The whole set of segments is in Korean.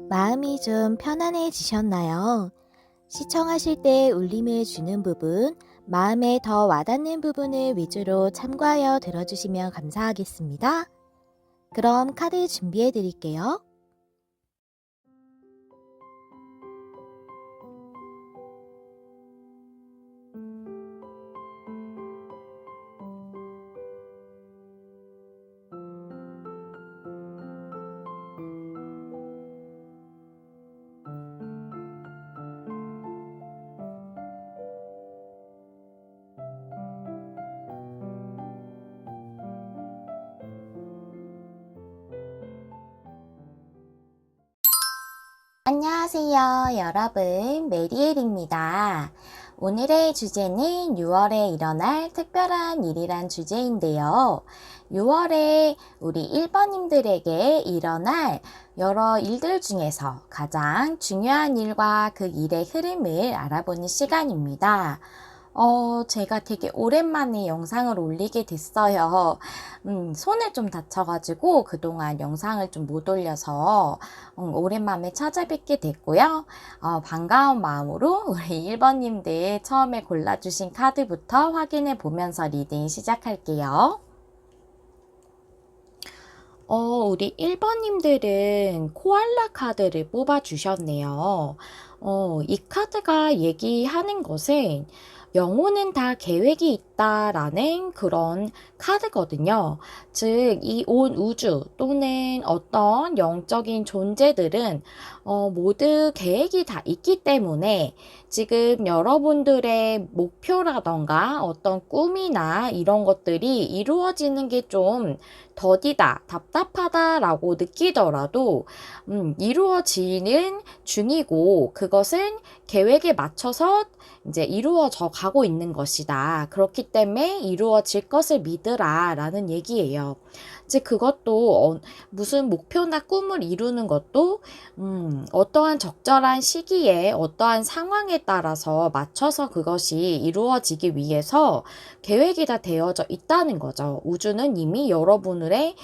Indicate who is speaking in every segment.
Speaker 1: 마음이 좀 편안해지셨나요? 시청하실 때 울림을 주는 부분, 마음에 더 와닿는 부분을 위주로 참고하여 들어주시면 감사하겠습니다. 그럼 카드 준비해 드릴게요. 안녕하세요, 여러분. 메리엘입니다. 오늘의 주제는 6월에 일어날 특별한 일이란 주제인데요. 6월에 우리 1번님들에게 일어날 여러 일들 중에서 가장 중요한 일과 그 일의 흐름을 알아보는 시간입니다. 제가 되게 오랜만에 영상을 올리게 됐어요. 손을 좀 다쳐가지고 그동안 영상을 좀 못 올려서 오랜만에 찾아뵙게 됐고요. 반가운 마음으로 우리 1번님들 처음에 골라주신 카드부터 확인해 보면서 리딩 시작할게요. 우리 1번님들은 코알라 카드를 뽑아주셨네요. 이 카드가 얘기하는 것은 영혼은 다 계획이 있다라는 그런 카드거든요. 즉, 이 온 우주 또는 어떤 영적인 존재들은 모두 계획이 다 있기 때문에 지금 여러분들의 목표라던가 어떤 꿈이나 이런 것들이 이루어지는 게 좀 더디다, 답답하다라고 느끼더라도 이루어지는 중이고 그것은 계획에 맞춰서 이제 이루어져 가고 있는 것이다. 그렇기 때문에 이루어질 것을 믿으라 라는 얘기예요. 즉 그것도 무슨 목표나 꿈을 이루는 것도 어떠한 적절한 시기에 어떠한 상황에 따라서 맞춰서 그것이 이루어지기 위해서 계획이 다 되어져 있다는 거죠. 우주는 이미 여러분의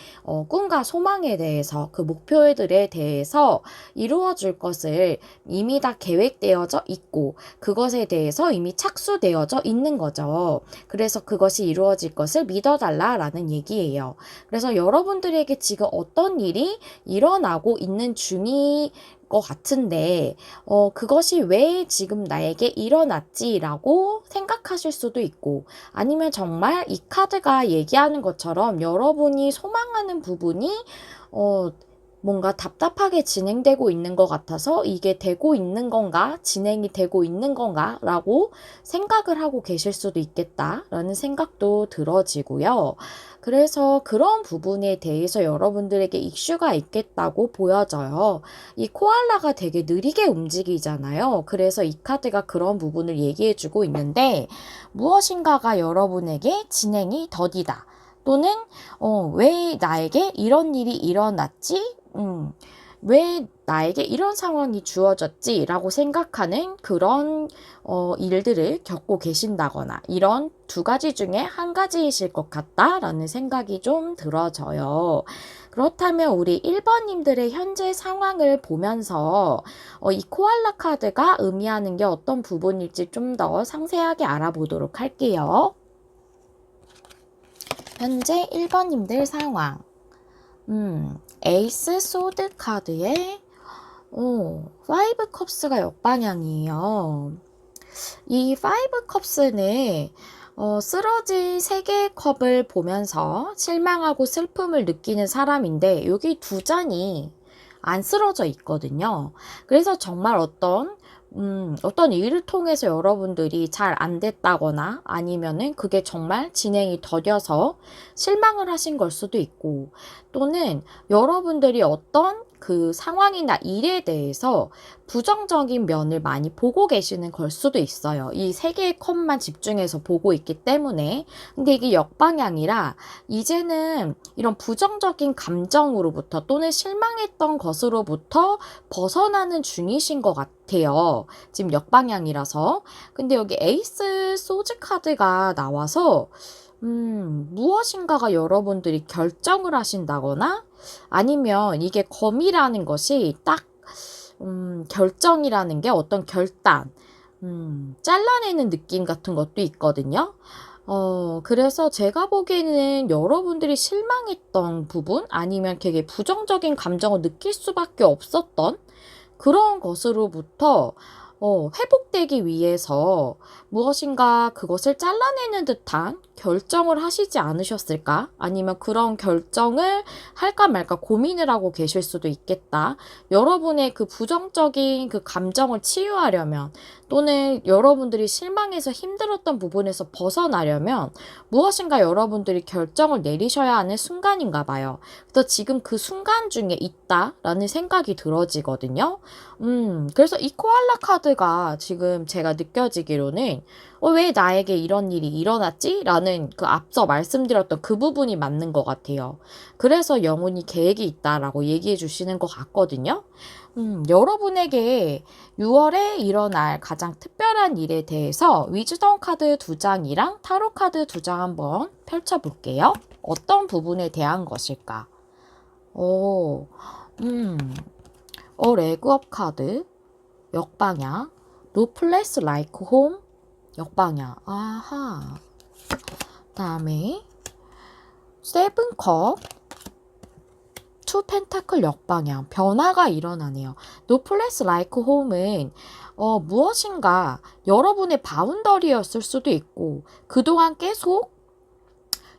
Speaker 1: 꿈과 소망에 대해서 그 목표들에 대해서 이루어질 것을 이미 다 계획되어져 있고 그것에 대해서 이미 착수되어져 있는 거죠. 그래서 그것이 이루어질 것을 믿어달라라는 얘기예요. 그래서 여러분들에게 지금 어떤 일이 일어나고 있는 중인 것 같은데 그것이 왜 지금 나에게 일어났지라고 생각하실 수도 있고 아니면 정말 이 카드가 얘기하는 것처럼 여러분이 소망하는 부분이 뭔가 답답하게 진행되고 있는 것 같아서 이게 되고 있는 건가? 진행이 되고 있는 건가? 라고 생각을 하고 계실 수도 있겠다라는 생각도 들어지고요. 그래서 그런 부분에 대해서 여러분들에게 이슈가 있겠다고 보여져요. 이 코알라가 되게 느리게 움직이잖아요. 그래서 이 카드가 그런 부분을 얘기해주고 있는데 무엇인가가 여러분에게 진행이 더디다. 또는 왜 나에게 이런 일이 일어났지? 왜 나에게 이런 상황이 주어졌지? 라고 생각하는 그런 일들을 겪고 계신다거나 이런 두 가지 중에 한 가지이실 것 같다라는 생각이 좀 들어져요. 그렇다면 우리 1번님들의 현재 상황을 보면서 이 코알라 카드가 의미하는 게 어떤 부분일지 좀 더 상세하게 알아보도록 할게요. 현재 1번님들 상황. 에이스 소드 카드에 파이브 컵스가 역방향이에요. 이 파이브 컵스는 쓰러진 세 개의 컵을 보면서 실망하고 슬픔을 느끼는 사람인데 여기 두 잔이 안 쓰러져 있거든요. 그래서 정말 어떤 일을 통해서 여러분들이 잘 안 됐다거나 아니면은 그게 정말 진행이 더뎌서 실망을 하신 걸 수도 있고 또는 여러분들이 어떤 그 상황이나 일에 대해서 부정적인 면을 많이 보고 계시는 걸 수도 있어요. 이 세 개의 컵만 집중해서 보고 있기 때문에. 근데 이게 역방향이라 이제는 이런 부정적인 감정으로부터 또는 실망했던 것으로부터 벗어나는 중이신 것 같아요. 지금 역방향이라서. 근데 여기 에이스 소즈 카드가 나와서 무엇인가가 여러분들이 결정을 하신다거나 아니면 이게 검이라는 것이 딱 결정이라는 게 어떤 결단, 잘라내는 느낌 같은 것도 있거든요. 그래서 제가 보기에는 여러분들이 실망했던 부분 아니면 되게 부정적인 감정을 느낄 수밖에 없었던 그런 것으로부터 회복되기 위해서 무엇인가 그것을 잘라내는 듯한 결정을 하시지 않으셨을까? 아니면 그런 결정을 할까 말까 고민을 하고 계실 수도 있겠다. 여러분의 그 부정적인 그 감정을 치유하려면 또는 여러분들이 실망해서 힘들었던 부분에서 벗어나려면 무엇인가 여러분들이 결정을 내리셔야 하는 순간인가 봐요. 그래서 지금 그 순간 중에 있다라는 생각이 들어지거든요. 그래서 이 코알라 카드가 지금 제가 느껴지기로는 왜 나에게 이런 일이 일어났지? 라는 그 앞서 말씀드렸던 그 부분이 맞는 것 같아요. 그래서 영혼이 계획이 있다라고 얘기해 주시는 것 같거든요. 여러분에게 6월에 일어날 가장 특별한 일에 대해서 위즈덤 카드 2장이랑 타로 카드 2장 한번 펼쳐볼게요. 어떤 부분에 대한 것일까? 레그업 카드 역방향, No place like home 역방향. 아하. 다음에 세븐컵 투 펜타클 역방향. 변화가 일어나네요. No place like home은 무엇인가 여러분의 바운더리였을 수도 있고 그동안 계속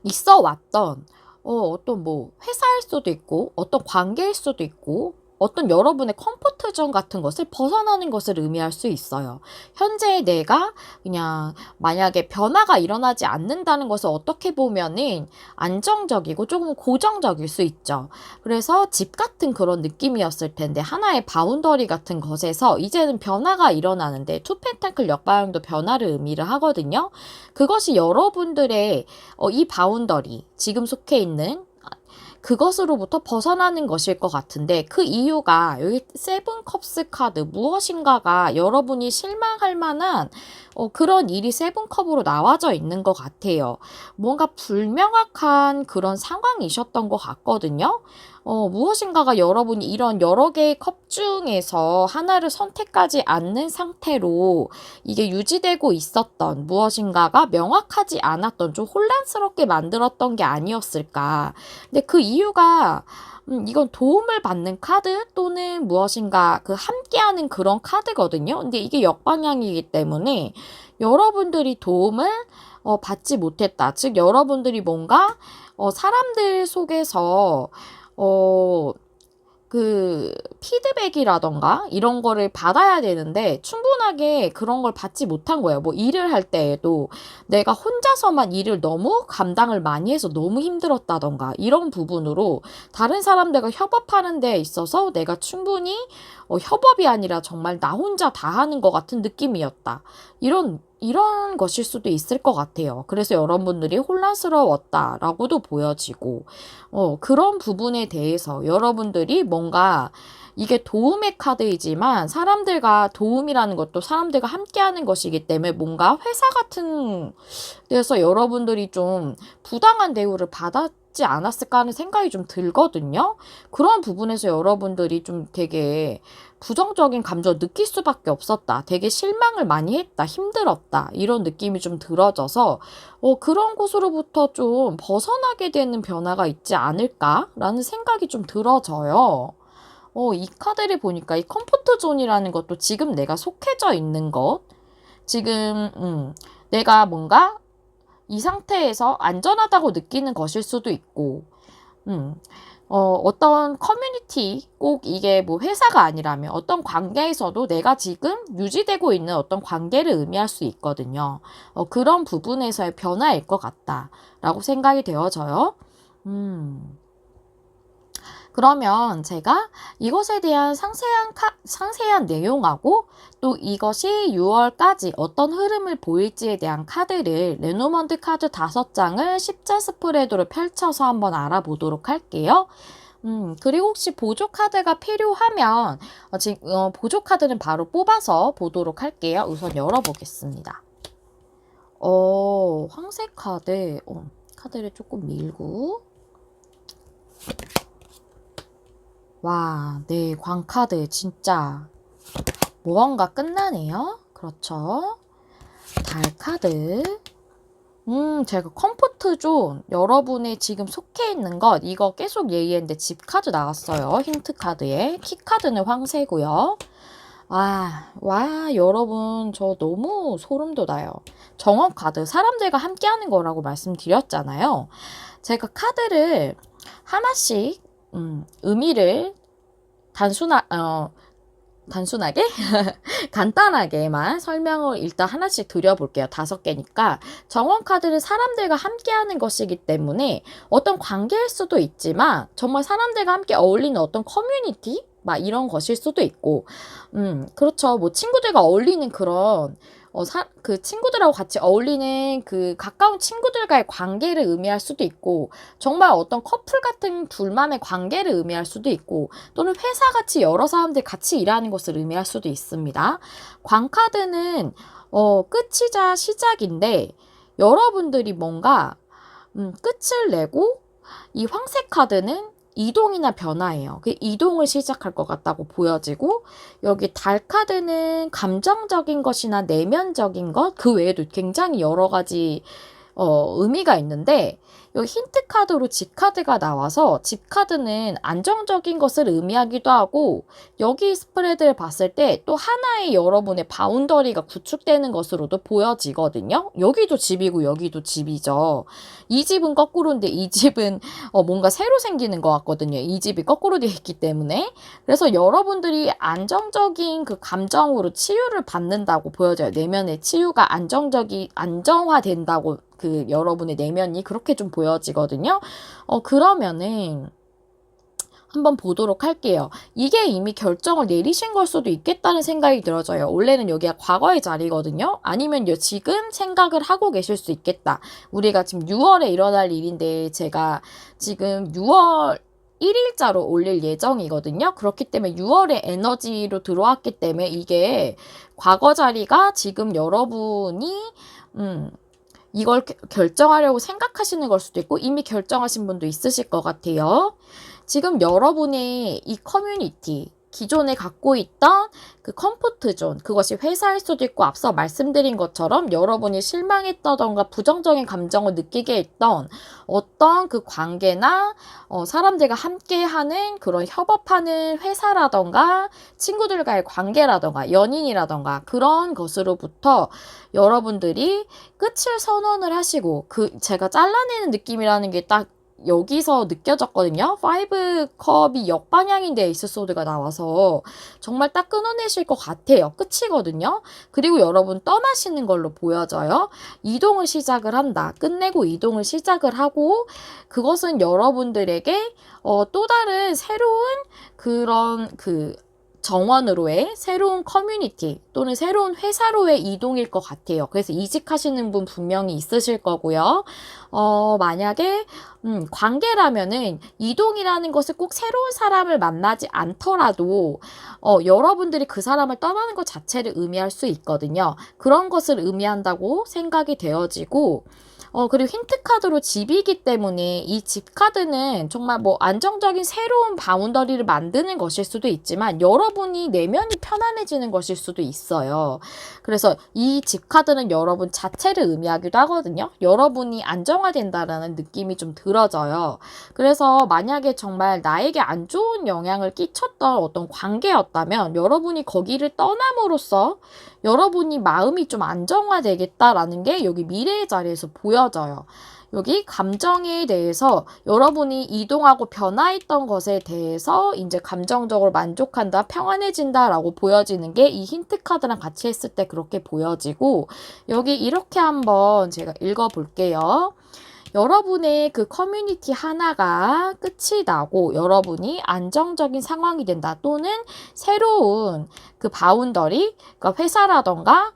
Speaker 1: 있어 왔던 어떤 뭐 회사일 수도 있고 어떤 관계일 수도 있고 어떤 여러분의 컴포트 존 같은 것을 벗어나는 것을 의미할 수 있어요. 현재 내가 그냥 만약에 변화가 일어나지 않는다는 것을 어떻게 보면은 안정적이고 조금 고정적일 수 있죠. 그래서 집 같은 그런 느낌이었을 텐데 하나의 바운더리 같은 것에서 이제는 변화가 일어나는데 투 펜타클 역방향도 변화를 의미를 하거든요. 그것이 여러분들의 이 바운더리 지금 속해 있는 그것으로부터 벗어나는 것일 것 같은데 그 이유가 여기 세븐컵스 카드 무엇인가가 여러분이 실망할 만한 그런 일이 세븐컵으로 나와져 있는 것 같아요. 뭔가 불명확한 그런 상황이셨던 것 같거든요. 무엇인가가 여러분이 이런 여러 개의 컵 중에서 하나를 선택하지 않는 상태로 이게 유지되고 있었던 무엇인가가 명확하지 않았던 좀 혼란스럽게 만들었던 게 아니었을까. 근데 그 이유가 이건 도움을 받는 카드 또는 무엇인가 그 함께하는 그런 카드거든요. 근데 이게 역방향이기 때문에 여러분들이 도움을 받지 못했다. 즉 여러분들이 뭔가 사람들 속에서 그 피드백이라던가 이런 거를 받아야 되는데 충분하게 그런 걸 받지 못한 거예요. 뭐 일을 할 때에도 내가 혼자서만 일을 너무 감당을 많이 해서 너무 힘들었다던가 이런 부분으로 다른 사람들과 협업하는 데 있어서 내가 충분히 협업이 아니라 정말 나 혼자 다 하는 것 같은 느낌이었다. 이런 것일 수도 있을 것 같아요. 그래서 여러분들이 혼란스러웠다라고도 보여지고, 그런 부분에 대해서 여러분들이 뭔가 이게 도움의 카드이지만 사람들과 도움이라는 것도 사람들과 함께하는 것이기 때문에 뭔가 회사 같은 데서 여러분들이 좀 부당한 대우를 받았지 않았을까 하는 생각이 좀 들거든요. 그런 부분에서 여러분들이 좀 되게 부정적인 감정을 느낄 수밖에 없었다. 되게 실망을 많이 했다. 힘들었다. 이런 느낌이 좀 들어져서 그런 곳으로부터 좀 벗어나게 되는 변화가 있지 않을까라는 생각이 좀 들어져요. 이 카드를 보니까 이 컴포트 존이라는 것도 지금 내가 속해져 있는 것, 지금 내가 뭔가 이 상태에서 안전하다고 느끼는 것일 수도 있고, 어떤 커뮤니티, 꼭 이게 뭐 회사가 아니라면 어떤 관계에서도 내가 지금 유지되고 있는 어떤 관계를 의미할 수 있거든요. 그런 부분에서의 변화일 것 같다라고 생각이 되어져요. 그러면 제가 이것에 대한 상세한 내용하고 또 이것이 6월까지 어떤 흐름을 보일지에 대한 카드를 레노먼드 카드 5장을 십자 스프레드로 펼쳐서 한번 알아보도록 할게요. 그리고 혹시 보조 카드가 필요하면 지금 보조 카드는 바로 뽑아서 보도록 할게요. 우선 열어보겠습니다. 황색 카드, 카드를 조금 밀고 와, 네, 광카드 진짜 무언가 끝나네요. 그렇죠. 달 카드. 제가 컴포트 존 여러분이 지금 속해 있는 것 이거 계속 얘기했는데 집 카드 나왔어요. 힌트 카드에. 키 카드는 황새고요. 와, 여러분 저 너무 소름 돋아요. 정원 카드 사람들과 함께 하는 거라고 말씀드렸잖아요. 제가 카드를 하나씩 의미를 단순하게 간단하게만 설명을 일단 하나씩 드려볼게요. 5개니까. 정원 카드는 사람들과 함께하는 것이기 때문에 어떤 관계일 수도 있지만 정말 사람들과 함께 어울리는 어떤 커뮤니티? 막 이런 것일 수도 있고, 그렇죠. 뭐 친구들과 어울리는 그런 그 친구들하고 같이 어울리는 그 가까운 친구들과의 관계를 의미할 수도 있고, 정말 어떤 커플 같은 둘만의 관계를 의미할 수도 있고, 또는 회사같이 여러 사람들 같이 일하는 것을 의미할 수도 있습니다. 광카드는 끝이자 시작인데, 여러분들이 뭔가 끝을 내고, 이 황색 카드는 이동이나 변화예요. 그 이동을 시작할 것 같다고 보여지고, 여기 달 카드는 감정적인 것이나 내면적인 것, 그 외에도 굉장히 여러 가지 의미가 있는데, 여기 힌트 카드로 집 카드가 나와서 집 카드는 안정적인 것을 의미하기도 하고, 여기 스프레드를 봤을 때 또 하나의 여러분의 바운더리가 구축되는 것으로도 보여지거든요. 여기도 집이고 여기도 집이죠. 이 집은 거꾸로인데 이 집은 뭔가 새로 생기는 것 같거든요. 이 집이 거꾸로 되어 있기 때문에. 그래서 여러분들이 안정적인 그 감정으로 치유를 받는다고 보여져요. 내면의 치유가 안정화된다고 그 여러분의 내면이 그렇게 좀 보여지거든요. 그러면은 한번 보도록 할게요. 이게 이미 결정을 내리신 걸 수도 있겠다는 생각이 들어져요. 원래는 여기가 과거의 자리거든요. 아니면 지금 생각을 하고 계실 수 있겠다. 우리가 지금 6월에 일어날 일인데 제가 지금 6월 1일자로 올릴 예정이거든요. 그렇기 때문에 6월에 에너지로 들어왔기 때문에 이게 과거 자리가 지금 여러분이 이걸 결정하려고 생각하시는 걸 수도 있고 이미 결정하신 분도 있으실 것 같아요. 지금 여러분의 이 커뮤니티, 기존에 갖고 있던 그 컴포트 존, 그것이 회사일 수도 있고 앞서 말씀드린 것처럼 여러분이 실망했다던가 부정적인 감정을 느끼게 했던 어떤 그 관계나 사람들과 함께하는 그런 협업하는 회사라던가 친구들과의 관계라던가 연인이라던가 그런 것으로부터 여러분들이 끝을 선언을 하시고 제가 잘라내는 느낌이라는 게딱 여기서 느껴졌거든요. 5컵이 역방향인 데 에이스소드가 나와서 정말 딱 끊어내실 것 같아요. 끝이거든요. 그리고 여러분 떠나시는 걸로 보여져요. 이동을 시작을 한다. 끝내고 이동을 시작을 하고 그것은 여러분들에게 또 다른 새로운 그런 정원으로의 새로운 커뮤니티 또는 새로운 회사로의 이동일 것 같아요. 그래서 이직하시는 분 분명히 있으실 거고요. 만약에 관계라면은 이동이라는 것을 꼭 새로운 사람을 만나지 않더라도 여러분들이 그 사람을 떠나는 것 자체를 의미할 수 있거든요. 그런 것을 의미한다고 생각이 되어지고 그리고 힌트 카드로 집이기 때문에 이 집 카드는 정말 뭐 안정적인 새로운 바운더리를 만드는 것일 수도 있지만 여러분이 내면이 편안해지는 것일 수도 있어요. 그래서 이 집 카드는 여러분 자체를 의미하기도 하거든요. 여러분이 안정화된다라는 느낌이 좀 들어져요. 그래서 만약에 정말 나에게 안 좋은 영향을 끼쳤던 어떤 관계였다면 여러분이 거기를 떠남으로써 여러분이 마음이 좀 안정화되겠다라는 게 여기 미래의 자리에서 보여져요. 여기 감정에 대해서 여러분이 이동하고 변화했던 것에 대해서 이제 감정적으로 만족한다, 평안해진다라고 보여지는 게 이 힌트 카드랑 같이 했을 때 그렇게 보여지고 여기 이렇게 한번 제가 읽어볼게요. 여러분의 그 커뮤니티 하나가 끝이 나고 여러분이 안정적인 상황이 된다 또는 새로운 그 바운더리, 그러니까 회사라던가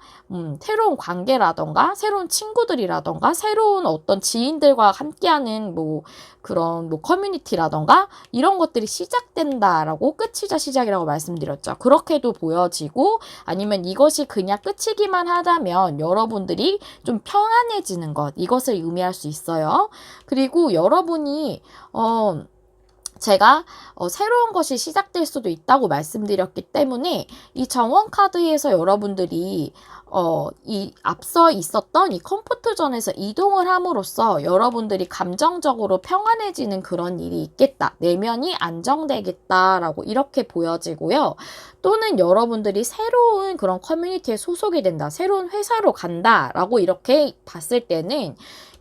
Speaker 1: 새로운 관계라던가 새로운 친구들이라던가 새로운 어떤 지인들과 함께하는 뭐 그런 뭐 커뮤니티라던가 이런 것들이 시작된다라고 끝이자 시작이라고 말씀드렸죠. 그렇게도 보여지고 아니면 이것이 그냥 끝이기만 하다면 여러분들이 좀 평안해지는 것 이것을 의미할 수 있어요. 그리고 여러분이 제가 새로운 것이 시작될 수도 있다고 말씀드렸기 때문에 이 정원 카드에서 여러분들이 이 앞서 있었던 이 컴포트 존에서 이동을 함으로써 여러분들이 감정적으로 평안해지는 그런 일이 있겠다. 내면이 안정되겠다라고 이렇게 보여지고요. 또는 여러분들이 새로운 그런 커뮤니티에 소속이 된다. 새로운 회사로 간다라고 이렇게 봤을 때는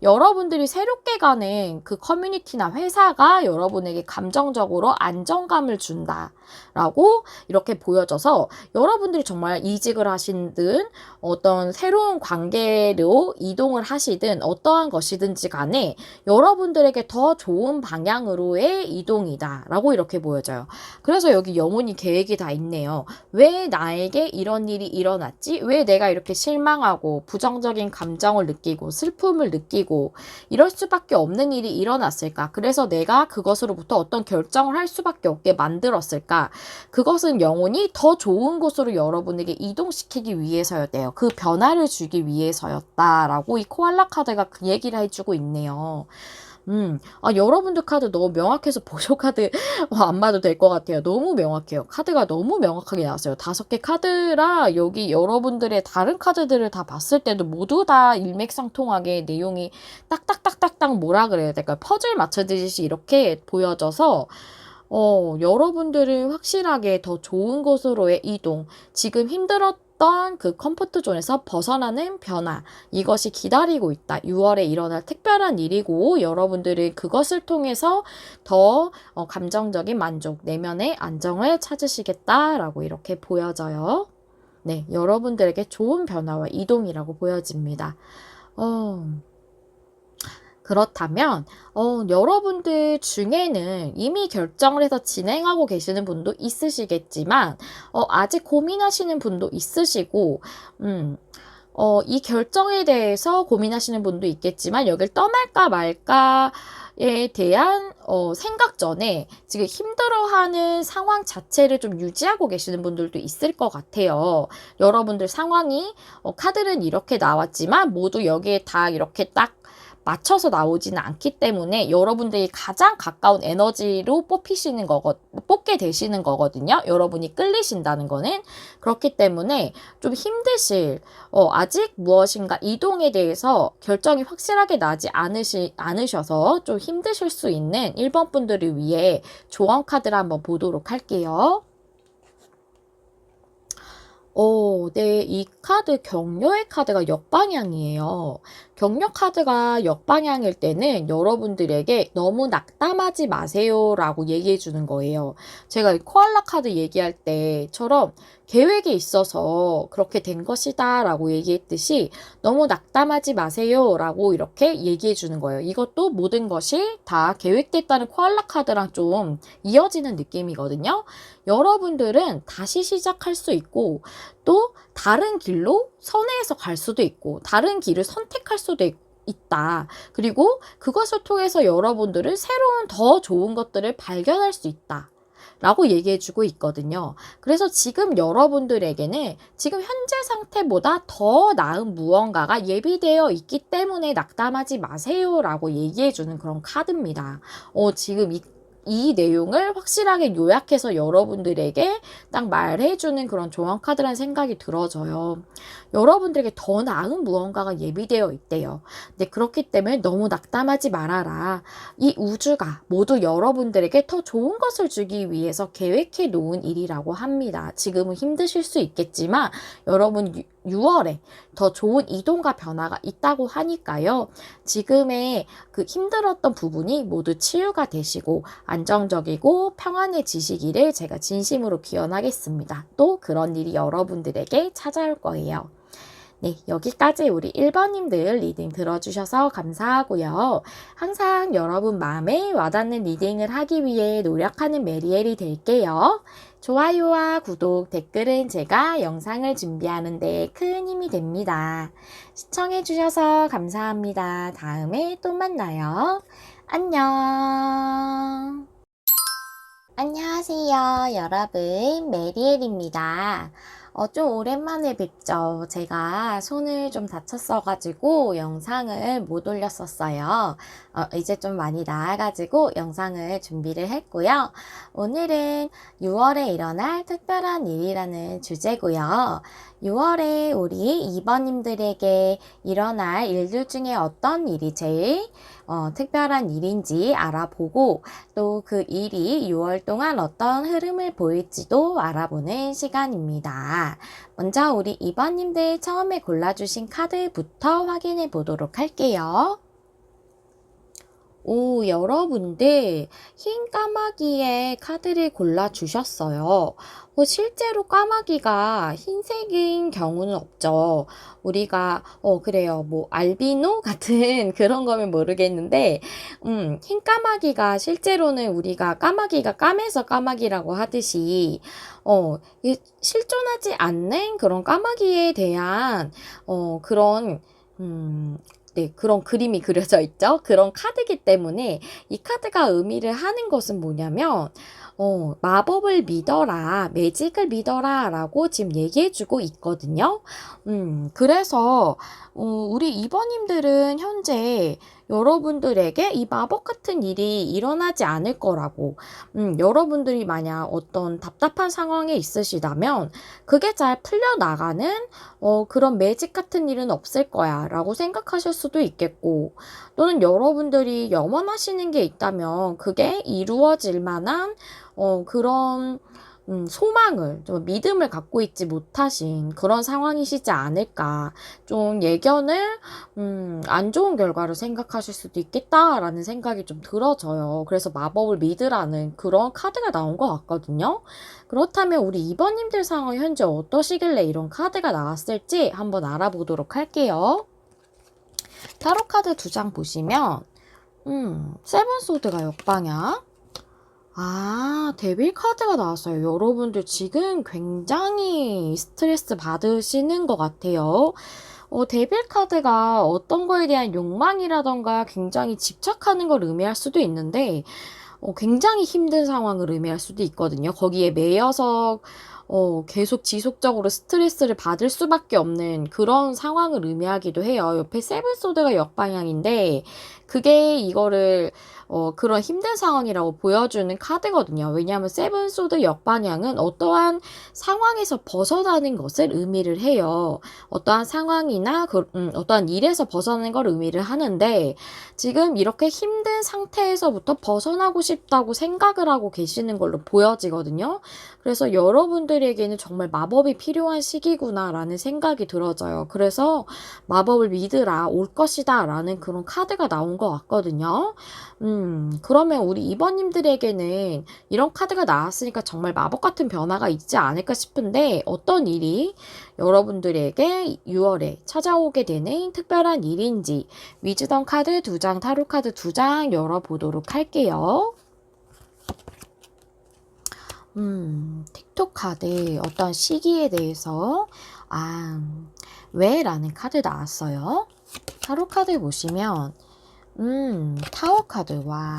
Speaker 1: 여러분들이 새롭게 가는 그 커뮤니티나 회사가 여러분에게 감정적으로 안정감을 준다라고 이렇게 보여져서 여러분들이 정말 이직을 하시든 어떤 새로운 관계로 이동을 하시든 어떠한 것이든지 간에 여러분들에게 더 좋은 방향으로의 이동이다라고 이렇게 보여져요. 그래서 여기 영혼이 계획이 다 있네요. 왜 나에게 이런 일이 일어났지? 왜 내가 이렇게 실망하고 부정적인 감정을 느끼고 슬픔을 느끼고 이럴 수밖에 없는 일이 일어났을까? 그래서 내가 그것으로부터 어떤 결정을 할 수밖에 없게 만들었을까? 그것은 영혼이 더 좋은 곳으로 여러분에게 이동시키기 위해서였대요. 그 변화를 주기 위해서였다라고 이 코알라 카드가 그 얘기를 해주고 있네요. 여러분들 카드 너무 명확해서 보조 카드 안 봐도 될 것 같아요. 너무 명확해요. 카드가 너무 명확하게 나왔어요. 5개 카드라 여기 여러분들의 다른 카드들을 다 봤을 때도 모두 다 일맥상통하게 내용이 딱딱딱딱딱 뭐라 그래야 될까요? 퍼즐 맞춰지듯이 이렇게 보여져서 여러분들은 확실하게 더 좋은 곳으로의 이동, 지금 힘들었던 그 컴포트 존에서 벗어나는 변화, 이것이 기다리고 있다. 6월에 일어날 특별한 일이고, 여러분들은 그것을 통해서 더 감정적인 만족, 내면의 안정을 찾으시겠다라고 이렇게 보여져요. 네, 여러분들에게 좋은 변화와 이동이라고 보여집니다. 그렇다면 여러분들 중에는 이미 결정을 해서 진행하고 계시는 분도 있으시겠지만 아직 고민하시는 분도 있으시고 이 결정에 대해서 고민하시는 분도 있겠지만 여길 떠날까 말까에 대한 생각 전에 지금 힘들어하는 상황 자체를 좀 유지하고 계시는 분들도 있을 것 같아요. 여러분들 상황이 카드는 이렇게 나왔지만 모두 여기에 다 이렇게 딱 맞춰서 나오지는 않기 때문에 여러분들이 가장 가까운 에너지로 뽑게 되시는 거거든요. 여러분이 끌리신다는 거는. 그렇기 때문에 좀 힘드실, 아직 무엇인가 이동에 대해서 결정이 확실하게 나지 않으셔서 좀 힘드실 수 있는 1번 분들을 위해 조언 카드를 한번 보도록 할게요. 네, 이 카드 격려의 카드가 역방향이에요. 격려 카드가 역방향일 때는 여러분들에게 너무 낙담하지 마세요라고 얘기해 주는 거예요. 제가 이 코알라 카드 얘기할 때처럼 계획이 있어서 그렇게 된 것이다 라고 얘기했듯이 너무 낙담하지 마세요라고 이렇게 얘기해 주는 거예요. 이것도 모든 것이 다 계획됐다는 코알라 카드랑 좀 이어지는 느낌이거든요. 여러분들은 다시 시작할 수 있고 또 다른 길로 선회해서 갈 수도 있고 다른 길을 선택할 수도 있다. 그리고 그것을 통해서 여러분들은 새로운 더 좋은 것들을 발견할 수 있다. 라고 얘기해주고 있거든요. 그래서 지금 여러분들에게는 지금 현재 상태보다 더 나은 무언가가 예비되어 있기 때문에 낙담하지 마세요 라고 얘기해주는 그런 카드입니다. 지금 이 내용을 확실하게 요약해서 여러분들에게 딱 말해주는 그런 조언 카드라는 생각이 들어져요. 여러분들에게 더 나은 무언가가 예비되어 있대요. 네, 그렇기 때문에 너무 낙담하지 말아라. 이 우주가 모두 여러분들에게 더 좋은 것을 주기 위해서 계획해 놓은 일이라고 합니다. 지금은 힘드실 수 있겠지만 여러분 6월에 더 좋은 이동과 변화가 있다고 하니까요. 지금의 그 힘들었던 부분이 모두 치유가 되시고 안정적이고 평안해지시기를 제가 진심으로 기원하겠습니다. 또 그런 일이 여러분들에게 찾아올 거예요. 네, 여기까지 우리 1번님들 리딩 들어주셔서 감사하고요. 항상 여러분 마음에 와닿는 리딩을 하기 위해 노력하는 메리엘이 될게요. 좋아요와 구독, 댓글은 제가 영상을 준비하는 데 큰 힘이 됩니다. 시청해주셔서 감사합니다. 다음에 또 만나요. 안녕. 안녕하세요, 여러분. 메리엘입니다. 좀 오랜만에 뵙죠. 제가 손을 좀 다쳤어가지고 영상을 못 올렸었어요. 이제 좀 많이 나아가지고 영상을 준비를 했고요. 오늘은 6월에 일어날 특별한 일이라는 주제고요. 6월에 우리 2번님들에게 일어날 일들 중에 어떤 일이 제일 특별한 일인지 알아보고 또 그 일이 6월 동안 어떤 흐름을 보일지도 알아보는 시간입니다. 먼저 우리 2번님들 처음에 골라주신 카드부터 확인해 보도록 할게요. 여러분들 흰 까마귀의 카드를 골라주셨어요. 실제로 까마귀가 흰색인 경우는 없죠. 우리가, 그래요. 뭐, 알비노 같은 그런 거면 모르겠는데, 흰 까마귀가 실제로는 우리가 까마귀가 까매서 까마귀라고 하듯이, 실존하지 않는 그런 까마귀에 대한, 그런, 네, 그런 그림이 그려져 있죠. 그런 카드이기 때문에 이 카드가 의미를 하는 것은 뭐냐면, 마법을 믿어라, 매직을 믿어라 라고 지금 얘기해주고 있거든요. 그래서, 우리 이번님들은 현재 여러분들에게 이 마법 같은 일이 일어나지 않을 거라고, 여러분들이 만약 어떤 답답한 상황에 있으시다면, 그게 잘 풀려나가는, 그런 매직 같은 일은 없을 거야 라고 생각하실 수도 있겠고, 또는 여러분들이 염원하시는 게 있다면, 그게 이루어질 만한, 그런, 소망을, 좀 믿음을 갖고 있지 못하신 그런 상황이시지 않을까. 좀 예견을, 안 좋은 결과를 생각하실 수도 있겠다라는 생각이 좀 들어져요. 그래서 마법을 믿으라는 그런 카드가 나온 것 같거든요. 그렇다면 우리 2번님들 상황 현재 어떠시길래 이런 카드가 나왔을지 한번 알아보도록 할게요. 타로 카드 2장 보시면, 세븐 소드가 역방향. 데빌 카드가 나왔어요. 여러분들 지금 굉장히 스트레스 받으시는 것 같아요. 데빌 카드가 어떤 거에 대한 욕망이라던가 굉장히 집착하는 걸 의미할 수도 있는데, 굉장히 힘든 상황을 의미할 수도 있거든요. 거기에 매여서 계속 지속적으로 스트레스를 받을 수밖에 없는 그런 상황을 의미하기도 해요. 옆에 세븐소드가 역방향인데 그게 이거를 그런 힘든 상황이라고 보여주는 카드거든요. 왜냐하면 세븐소드 역방향은 어떠한 상황에서 벗어나는 것을 의미를 해요. 어떠한 상황이나 어떠한 일에서 벗어나는 걸 의미를 하는데 지금 이렇게 힘든 상태에서부터 벗어나고 싶다고 생각을 하고 계시는 걸로 보여지거든요. 그래서 여러분들에게는 정말 마법이 필요한 시기구나라는 생각이 들어져요. 그래서 마법을 믿으라, 올 것이다 라는 그런 카드가 나온 것 같거든요. 그러면 우리 이번님들에게는 이런 카드가 나왔으니까 정말 마법 같은 변화가 있지 않을까 싶은데 어떤 일이 여러분들에게 6월에 찾아오게 되는 특별한 일인지 위즈덤 카드 2장, 타로 카드 2장 열어보도록 할게요. 틱톡 카드 어떤 시기에 대해서 왜? 라는 카드 나왔어요. 타로 카드 보시면 타워 카드와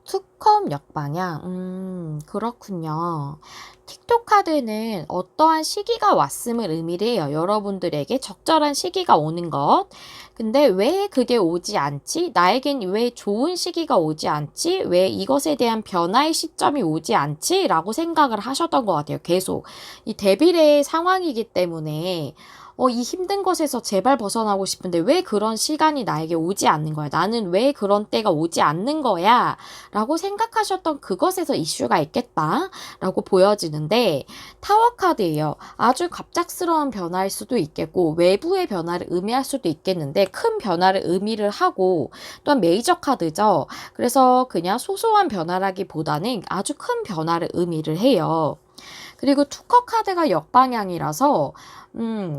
Speaker 1: 투컵 역방향. 그렇군요. 틱톡 카드는 어떠한 시기가 왔음을 의미를 해요. 여러분들에게 적절한 시기가 오는 것. 근데 왜 그게 오지 않지? 나에겐 왜 좋은 시기가 오지 않지? 왜 이것에 대한 변화의 시점이 오지 않지? 라고 생각을 하셨던 것 같아요. 계속. 이 데빌의 상황이기 때문에 이 힘든 것에서 제발 벗어나고 싶은데 왜 그런 시간이 나에게 오지 않는 거야? 나는 왜 그런 때가 오지 않는 거야? 라고 생각하셨던 그것에서 이슈가 있겠다 라고 보여지는데 타워 카드예요. 아주 갑작스러운 변화일 수도 있겠고 외부의 변화를 의미할 수도 있겠는데 큰 변화를 의미를 하고 또한 메이저 카드죠. 그래서 그냥 소소한 변화라기보다는 아주 큰 변화를 의미를 해요. 그리고 투커 카드가 역방향이라서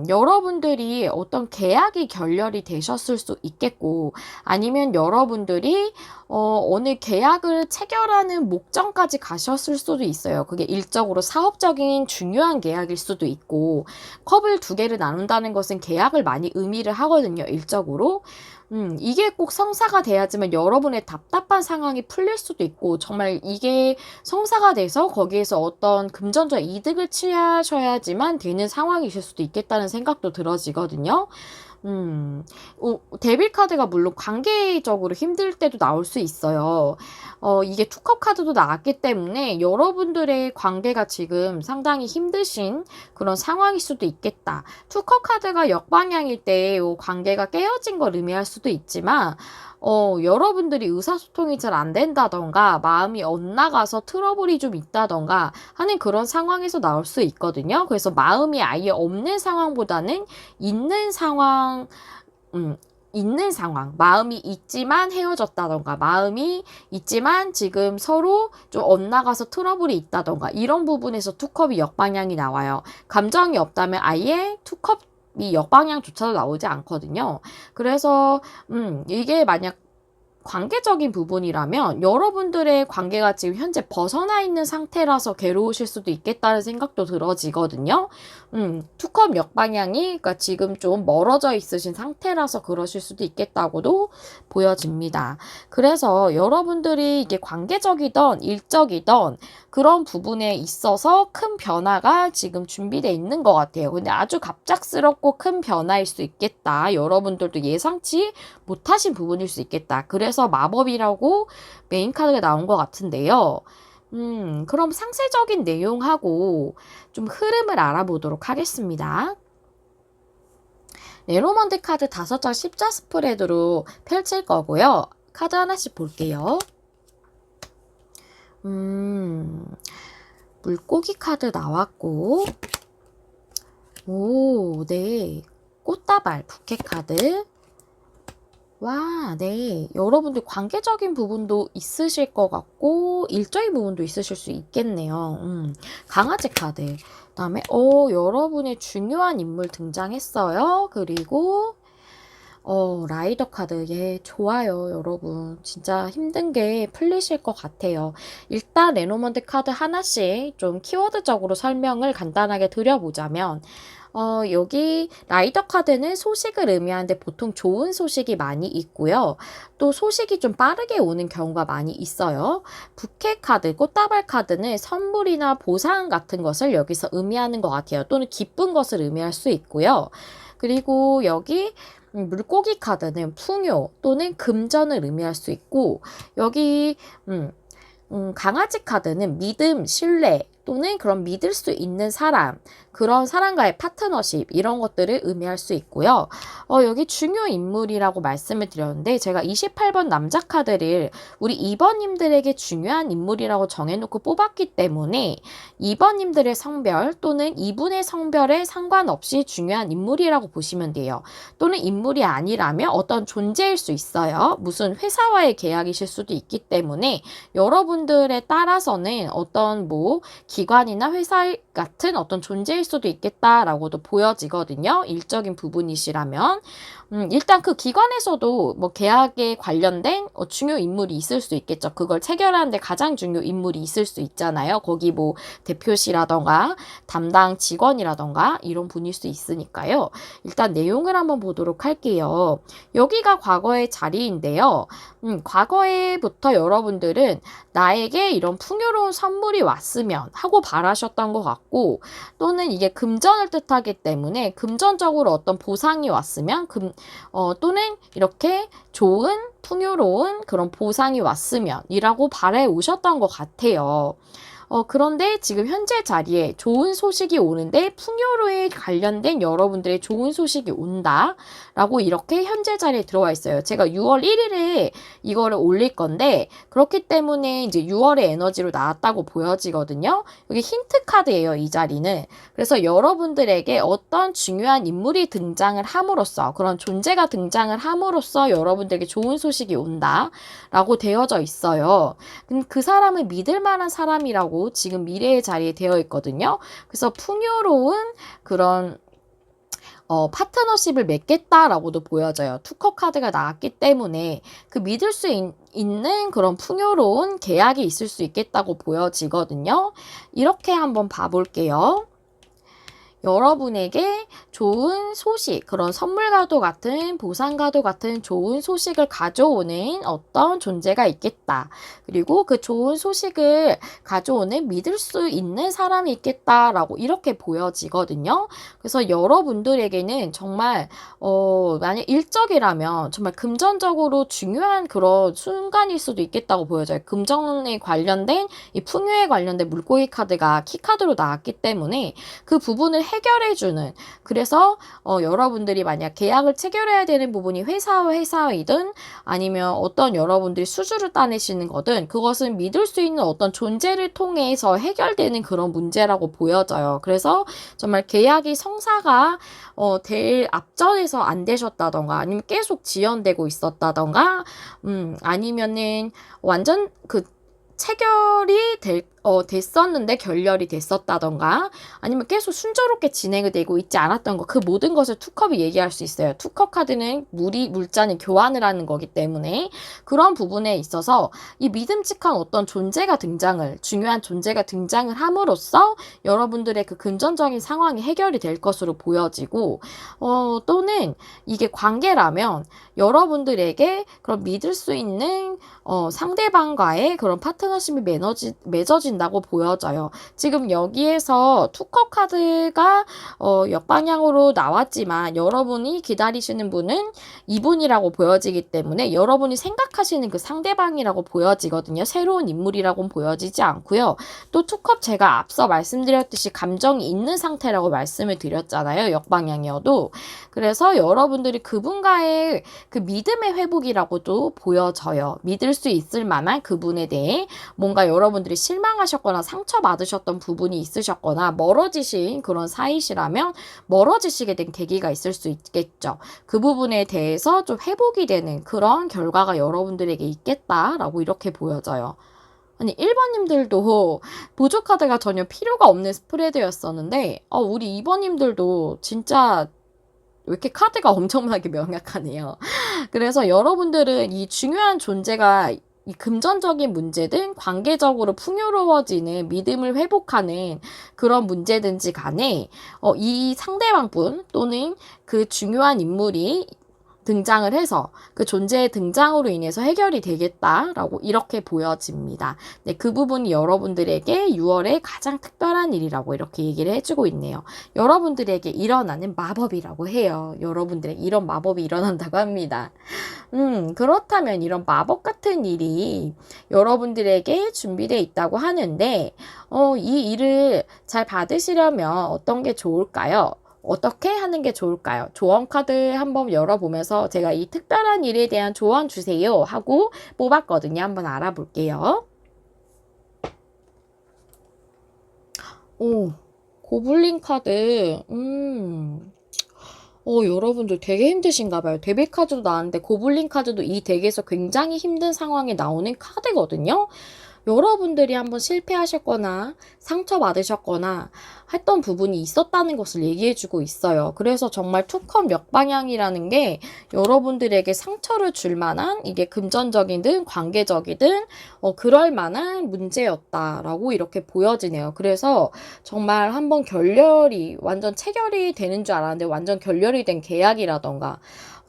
Speaker 1: 여러분들이 어떤 계약이 결렬이 되셨을 수 있겠고 아니면 여러분들이 어느 계약을 체결하는 목전까지 가셨을 수도 있어요. 그게 일적으로 사업적인 중요한 계약일 수도 있고 컵을 2개를 나눈다는 것은 계약을 많이 의미를 하거든요. 일적으로. 이게 꼭 성사가 돼야지만 여러분의 답답한 상황이 풀릴 수도 있고, 정말 이게 성사가 돼서 거기에서 어떤 금전적 이득을 취하셔야지만 되는 상황이실 수도 있겠다는 생각도 들어지거든요. 데빌 카드가 물론 관계적으로 힘들 때도 나올 수 있어요. 이게 투컵 카드도 나왔기 때문에 여러분들의 관계가 지금 상당히 힘드신 그런 상황일 수도 있겠다. 투컵 카드가 역방향일 때 관계가 깨어진 걸 의미할 수도 있지만, 여러분들이 의사소통이 잘 안 된다던가, 마음이 엇나가서 트러블이 좀 있다던가 하는 그런 상황에서 나올 수 있거든요. 그래서 마음이 아예 없는 상황보다는 있는 상황, 있는 상황, 마음이 있지만 헤어졌다던가, 마음이 있지만 지금 서로 좀 엇나가서 트러블이 있다던가, 이런 부분에서 투컵이 역방향이 나와요. 감정이 없다면 아예 투컵이 역방향조차도 나오지 않거든요. 그래서 이게 만약 관계적인 부분이라면 여러분들의 관계가 지금 현재 벗어나 있는 상태라서 괴로우실 수도 있겠다는 생각도 들어지거든요. 투컵 역방향이, 그러니까 지금 좀 멀어져 있으신 상태라서 그러실 수도 있겠다고도 보여집니다. 그래서 여러분들이 이게 관계적이던 일적이던 그런 부분에 있어서 큰 변화가 지금 준비되어 있는 것 같아요. 근데 아주 갑작스럽고 큰 변화일 수 있겠다. 여러분들도 예상치 못하신 부분일 수 있겠다. 그래서 마법이라고 메인 카드가 나온 것 같은데요. 그럼 상세적인 내용하고 좀 흐름을 알아보도록 하겠습니다. 레노먼드 카드 5장 십자 스프레드로 펼칠 거고요. 카드 하나씩 볼게요. 물고기 카드 나왔고, 오, 네. 꽃다발 부케 카드. 와, 네. 여러분들 관계적인 부분도 있으실 것 같고, 일적인 부분도 있으실 수 있겠네요. 강아지 카드. 그다음에, 여러분의 중요한 인물 등장했어요. 그리고, 라이더 카드. 예, 좋아요, 여러분. 진짜 힘든 게 풀리실 것 같아요. 일단, 레노먼드 카드 하나씩 좀 키워드적으로 설명을 간단하게 드려보자면, 여기 라이더 카드는 소식을 의미하는데 보통 좋은 소식이 많이 있고요. 또 소식이 좀 빠르게 오는 경우가 많이 있어요. 부케 카드, 꽃다발 카드는 선물이나 보상 같은 것을 여기서 의미하는 것 같아요. 또는 기쁜 것을 의미할 수 있고요. 그리고 여기 물고기 카드는 풍요 또는 금전을 의미할 수 있고, 여기 강아지 카드는 믿음, 신뢰 또는 그런 믿을 수 있는 사람, 그런 사람과의 파트너십, 이런 것들을 의미할 수 있고요. 여기 중요 인물이라고 말씀을 드렸는데, 제가 28번 남자 카드를 우리 2번님들에게 중요한 인물이라고 정해놓고 뽑았기 때문에 2번님들의 성별 또는 이분의 성별에 상관없이 중요한 인물이라고 보시면 돼요. 또는 인물이 아니라면 어떤 존재일 수 있어요. 무슨 회사와의 계약이실 수도 있기 때문에 여러분들에 따라서는 어떤 기관이나 회사 같은 어떤 존재일 수도 있겠다라고도 보여지거든요. 일적인 부분이시라면. 일단 그 기관에서도 계약에 관련된 중요 인물이 있을 수 있겠죠. 그걸 체결하는데 가장 중요 인물이 있을 수 있잖아요. 거기 대표시라던가 담당 직원이라던가 이런 분일 수 있으니까요. 일단 내용을 한번 보도록 할게요. 여기가 과거의 자리인데요. 과거에부터 여러분들은 나에게 이런 풍요로운 선물이 왔으면 하고 바라셨던 것 같고, 또는 이게 금전을 뜻하기 때문에 금전적으로 어떤 보상이 왔으면 또는 이렇게 좋은 풍요로운 그런 보상이 왔으면 이라고 바래 오셨던 것 같아요. 그런데 지금 현재 자리에 좋은 소식이 오는데 풍요로에 관련된 여러분들의 좋은 소식이 온다 라고 이렇게 현재 자리에 들어와 있어요. 제가 6월 1일에 이거를 올릴 건데, 그렇기 때문에 이제 6월의 에너지로 나왔다고 보여지거든요. 여기 힌트 카드예요, 이 자리는. 그래서 여러분들에게 어떤 중요한 인물이 등장을 함으로써, 그런 존재가 등장을 함으로써 여러분들에게 좋은 소식이 온다 라고 되어져 있어요. 그 사람은 믿을 만한 사람이라고 지금 미래의 자리에 되어 있거든요. 그래서 풍요로운 그런 파트너십을 맺겠다라고도 보여져요. 투컵 카드가 나왔기 때문에 그 믿을 수 있는 그런 풍요로운 계약이 있을 수 있겠다고 보여지거든요. 이렇게 한번 봐볼게요. 여러분에게 좋은 소식, 그런 선물과도 같은, 보상과도 같은 좋은 소식을 가져오는 어떤 존재가 있겠다. 그리고 그 좋은 소식을 가져오는 믿을 수 있는 사람이 있겠다라고 이렇게 보여지거든요. 그래서 여러분들에게는 정말 만약 일적이라면 정말 금전적으로 중요한 그런 순간일 수도 있겠다고 보여져요. 금전에 관련된 이 풍요에 관련된 물고기 카드가 키카드로 나왔기 때문에 그 부분을 해결해주는, 그래서 여러분들이 만약 계약을 체결해야 되는 부분이 회사와 회사이든 아니면 어떤 여러분들이 수주를 따내시는 거든 그것은 믿을 수 있는 어떤 존재를 통해서 해결되는 그런 문제라고 보여져요. 그래서 정말 계약이 성사가 될 앞전에서 안 되셨다던가 아니면 계속 지연되고 있었다던가 아니면은 완전 그 체결이 됐었는데 결렬이 됐었다던가 아니면 계속 순조롭게 진행이 되고 있지 않았던 거, 그 모든 것을 투컵이 얘기할 수 있어요. 투컵 카드는 물자는 교환을 하는 거기 때문에 그런 부분에 있어서 이 믿음직한 어떤 존재가 중요한 존재가 등장을 함으로써 여러분들의 그 금전적인 상황이 해결이 될 것으로 보여지고 또는 이게 관계라면 여러분들에게 그런 믿을 수 있는 상대방과의 그런 파트너십이 맺어진다고 보여져요. 지금 여기에서 투컵 카드가 역방향으로 나왔지만 여러분이 기다리시는 분은 이분이라고 보여지기 때문에 여러분이 생각하시는 그 상대방이라고 보여지거든요. 새로운 인물이라고는 보여지지 않고요. 또 투컵 제가 앞서 말씀드렸듯이 감정이 있는 상태라고 말씀을 드렸잖아요. 역방향이어도. 그래서 여러분들이 그분과의 그 믿음의 회복이라고도 보여져요. 믿을 수 있을 만한 그분에 대해 뭔가 여러분들이 실망하셨거나 상처받으셨던 부분이 있으셨거나 멀어지신 그런 사이시라면 멀어지시게 된 계기가 있을 수 있겠죠. 그 부분에 대해서 좀 회복이 되는 그런 결과가 여러분들에게 있겠다라고 이렇게 보여져요. 아니 1번님들도 보조카드가 전혀 필요가 없는 스프레드였었는데 우리 2번님들도 진짜 왜 이렇게 카드가 엄청나게 명약하네요. 그래서 여러분들은 이 중요한 존재가 이 금전적인 문제든 관계적으로 풍요로워지는 믿음을 회복하는 그런 문제든지 간에 이 상대방분 또는 그 중요한 인물이 등장을 해서 그 존재의 등장으로 인해서 해결이 되겠다라고 이렇게 보여집니다. 네, 그 부분이 여러분들에게 6월의 가장 특별한 일이라고 이렇게 얘기를 해주고 있네요. 여러분들에게 일어나는 마법이라고 해요. 여러분들에게 이런 마법이 일어난다고 합니다. 그렇다면 이런 마법 같은 일이 여러분들에게 준비되어 있다고 하는데 이 일을 잘 받으시려면 어떤 게 좋을까요? 어떻게 하는 게 좋을까요? 조언 카드 한번 열어보면서 제가 이 특별한 일에 대한 조언 주세요 하고 뽑았거든요. 한번 알아볼게요. 오, 고블린 카드. 여러분들 되게 힘드신가 봐요. 데빌 카드도 나왔는데 고블린 카드도 이 덱에서 굉장히 힘든 상황에 나오는 카드거든요. 여러분들이 한번 실패하셨거나 상처받으셨거나 했던 부분이 있었다는 것을 얘기해주고 있어요. 그래서 정말 투컵 역방향이라는 게 여러분들에게 상처를 줄 만한 이게 금전적이든 관계적이든 그럴 만한 문제였다라고 이렇게 보여지네요. 그래서 정말 한번 완전 체결이 되는 줄 알았는데 완전 결렬이 된 계약이라던가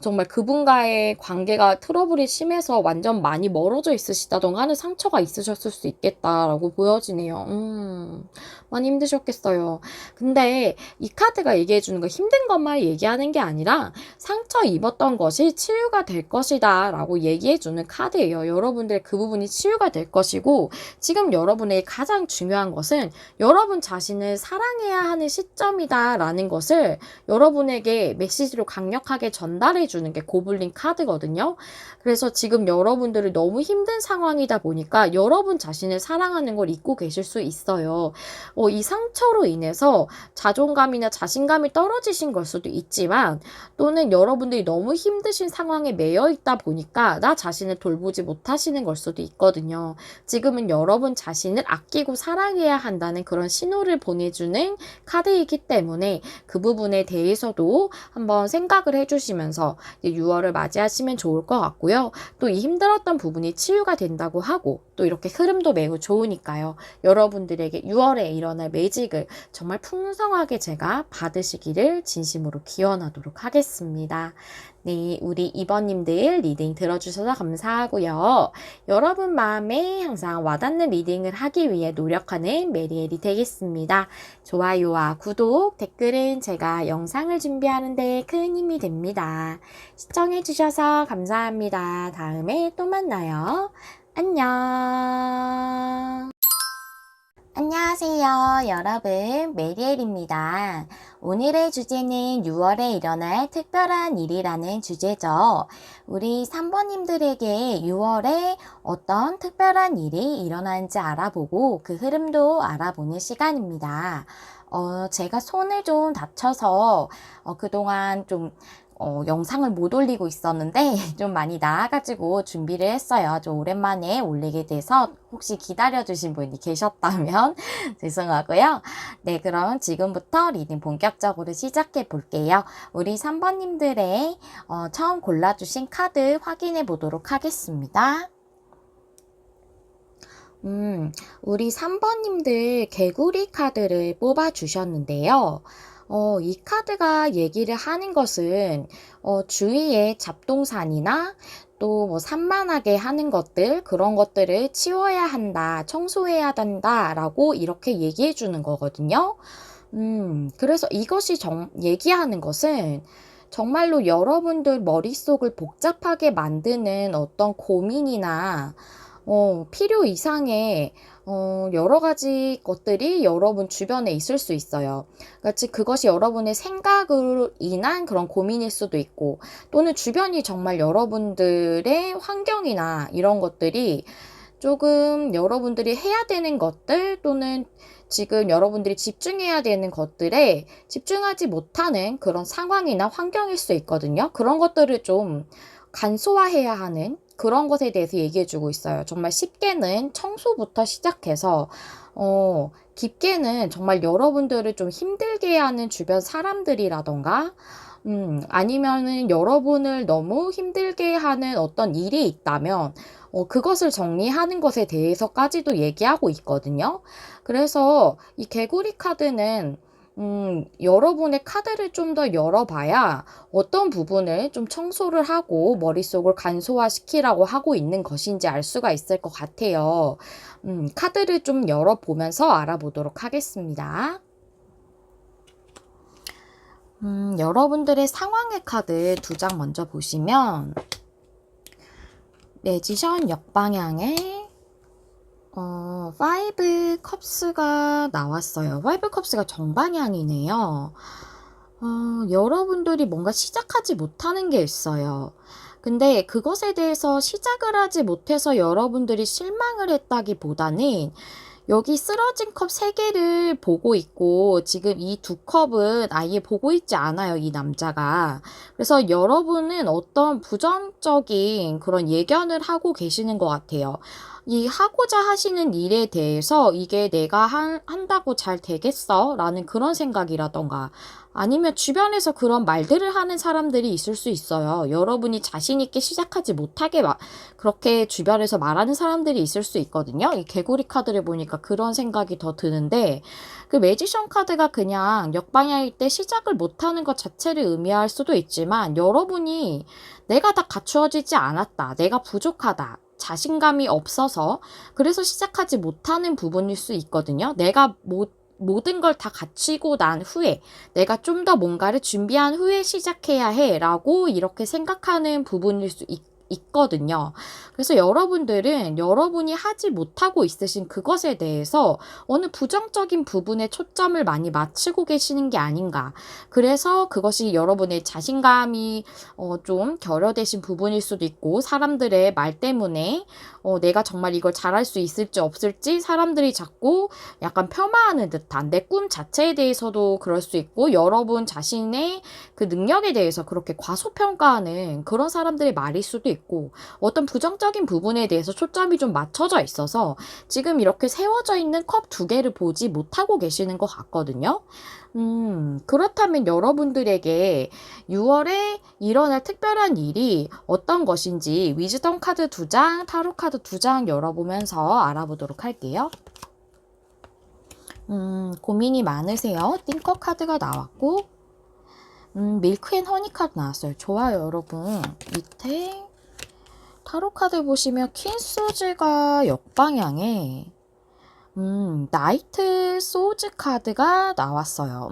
Speaker 1: 정말 그분과의 관계가 트러블이 심해서 완전 많이 멀어져 있으시다던가 하는 상처가 있으셨을 수 있겠다라고 보여지네요. 많이 힘드셨겠어요. 근데 이 카드가 얘기해주는 거 힘든 것만 얘기하는 게 아니라 상처 입었던 것이 치유가 될 것이다 라고 얘기해주는 카드예요. 여러분들 그 부분이 치유가 될 것이고 지금 여러분의 가장 중요한 것은 여러분 자신을 사랑해야 하는 시점이다 라는 것을 여러분에게 메시지로 강력하게 전달해 주는 게 고블린 카드거든요. 그래서 지금 여러분들이 너무 힘든 상황이다 보니까 여러분 자신을 사랑하는 걸 잊고 계실 수 있어요. 이 상처로 인해서 자존감이나 자신감이 떨어지신 걸 수도 있지만 또는 여러분들이 너무 힘드신 상황에 매여 있다 보니까 나 자신을 돌보지 못하시는 걸 수도 있거든요. 지금은 여러분 자신을 아끼고 사랑해야 한다는 그런 신호를 보내주는 카드이기 때문에 그 부분에 대해서도 한번 생각을 해주시면서 6월을 맞이하시면 좋을 것 같고요. 또 이 힘들었던 부분이 치유가 된다고 하고 또 이렇게 흐름도 매우 좋으니까요. 여러분들에게 6월에 일어날 매직을 정말 풍성하게 제가 받으시기를 진심으로 기원하도록 하겠습니다. 네, 우리 2번님들 리딩 들어주셔서 감사하고요. 여러분 마음에 항상 와닿는 리딩을 하기 위해 노력하는 메리엘이 되겠습니다. 좋아요와 구독, 댓글은 제가 영상을 준비하는 데 큰 힘이 됩니다. 시청해주셔서 감사합니다. 다음에 또 만나요. 안녕. 안녕하세요, 여러분. 메리엘입니다. 오늘의 주제는 6월에 일어날 특별한 일이라는 주제죠. 우리 3번님들에게 6월에 어떤 특별한 일이 일어나는지 알아보고 그 흐름도 알아보는 시간입니다. 제가 손을 좀 다쳐서 그동안 좀 영상을 못 올리고 있었는데 좀 많이 나아가지고 준비를 했어요. 좀 오랜만에 올리게 돼서 혹시 기다려주신 분이 계셨다면 죄송하고요. 네, 그럼 지금부터 리딩 본격적으로 시작해 볼게요. 우리 3번님들의 처음 골라주신 카드 확인해 보도록 하겠습니다. 우리 3번님들 개구리 카드를 뽑아주셨는데요. 이 카드가 얘기를 하는 것은 주위에 잡동산이나 또 뭐 산만하게 하는 것들, 그런 것들을 치워야 한다, 청소해야 된다 라고 이렇게 얘기해 주는 거거든요. 그래서 이것이 얘기하는 것은 정말로 여러분들 머릿속을 복잡하게 만드는 어떤 고민이나 필요 이상의 여러 가지 것들이 여러분 주변에 있을 수 있어요. 그것이 여러분의 생각으로 인한 그런 고민일 수도 있고, 또는 주변이 정말 여러분들의 환경이나 이런 것들이 조금 여러분들이 해야 되는 것들, 또는 지금 여러분들이 집중해야 되는 것들에 집중하지 못하는 그런 상황이나 환경일 수 있거든요. 그런 것들을 좀 간소화해야 하는 그런 것에 대해서 얘기해주고 있어요. 정말 쉽게는 청소부터 시작해서 깊게는 정말 여러분들을 좀 힘들게 하는 주변 사람들이라던가 아니면은 여러분을 너무 힘들게 하는 어떤 일이 있다면 그것을 정리하는 것에 대해서까지도 얘기하고 있거든요. 그래서 이 개구리 카드는 여러분의 카드를 좀 더 열어봐야 어떤 부분을 좀 청소를 하고 머릿속을 간소화시키라고 하고 있는 것인지 알 수가 있을 것 같아요. 카드를 좀 열어보면서 알아보도록 하겠습니다. 여러분들의 상황의 카드 2장 먼저 보시면 매지션 역방향에 5 컵스가 나왔어요. 5 컵스가 정방향이네요. 여러분들이 뭔가 시작하지 못하는 게 있어요. 근데 그것에 대해서 시작을 하지 못해서 여러분들이 실망을 했다기보다는 여기 쓰러진 컵 3개를 보고 있고 지금 이 2컵은 아예 보고 있지 않아요, 이 남자가. 그래서 여러분은 어떤 부정적인 그런 예견을 하고 계시는 것 같아요. 이 하고자 하시는 일에 대해서 이게 내가 한다고 잘 되겠어? 라는 그런 생각이라던가 아니면 주변에서 그런 말들을 하는 사람들이 있을 수 있어요. 여러분이 자신 있게 시작하지 못하게 그렇게 주변에서 말하는 사람들이 있을 수 있거든요. 이 개구리 카드를 보니까 그런 생각이 더 드는데 그 매지션 카드가 그냥 역방향일 때 시작을 못하는 것 자체를 의미할 수도 있지만 여러분이 내가 다 갖추어지지 않았다. 내가 부족하다. 자신감이 없어서 그래서 시작하지 못하는 부분일 수 있거든요. 내가 모든 걸 다 갖추고 난 후에 내가 좀 더 뭔가를 준비한 후에 시작해야 해 라고 이렇게 생각하는 부분일 수 있거든요. 그래서 여러분들은 여러분이 하지 못하고 있으신 그것에 대해서 어느 부정적인 부분에 초점을 많이 맞추고 계시는 게 아닌가. 그래서 그것이 여러분의 자신감이 좀 결여되신 부분일 수도 있고 사람들의 말 때문에 내가 정말 이걸 잘할 수 있을지 없을지 사람들이 자꾸 약간 폄하하는 듯한 내 꿈 자체에 대해서도 그럴 수 있고 여러분 자신의 그 능력에 대해서 그렇게 과소평가하는 그런 사람들의 말일 수도 있고 어떤 부정적인 부분에 대해서 초점이 좀 맞춰져 있어서 지금 이렇게 세워져 있는 컵 2개를 보지 못하고 계시는 것 같거든요. 그렇다면 여러분들에게 6월에 일어날 특별한 일이 어떤 것인지 위즈덤 카드 2장, 타로 카드 카드 2장 열어보면서 알아보도록 할게요. 고민이 많으세요. 띵커 카드가 나왔고, 밀크 앤 허니 카드 나왔어요. 좋아요, 여러분. 밑에 타로 카드 보시면 퀸 소즈가 역방향에 나이트 소즈 카드가 나왔어요.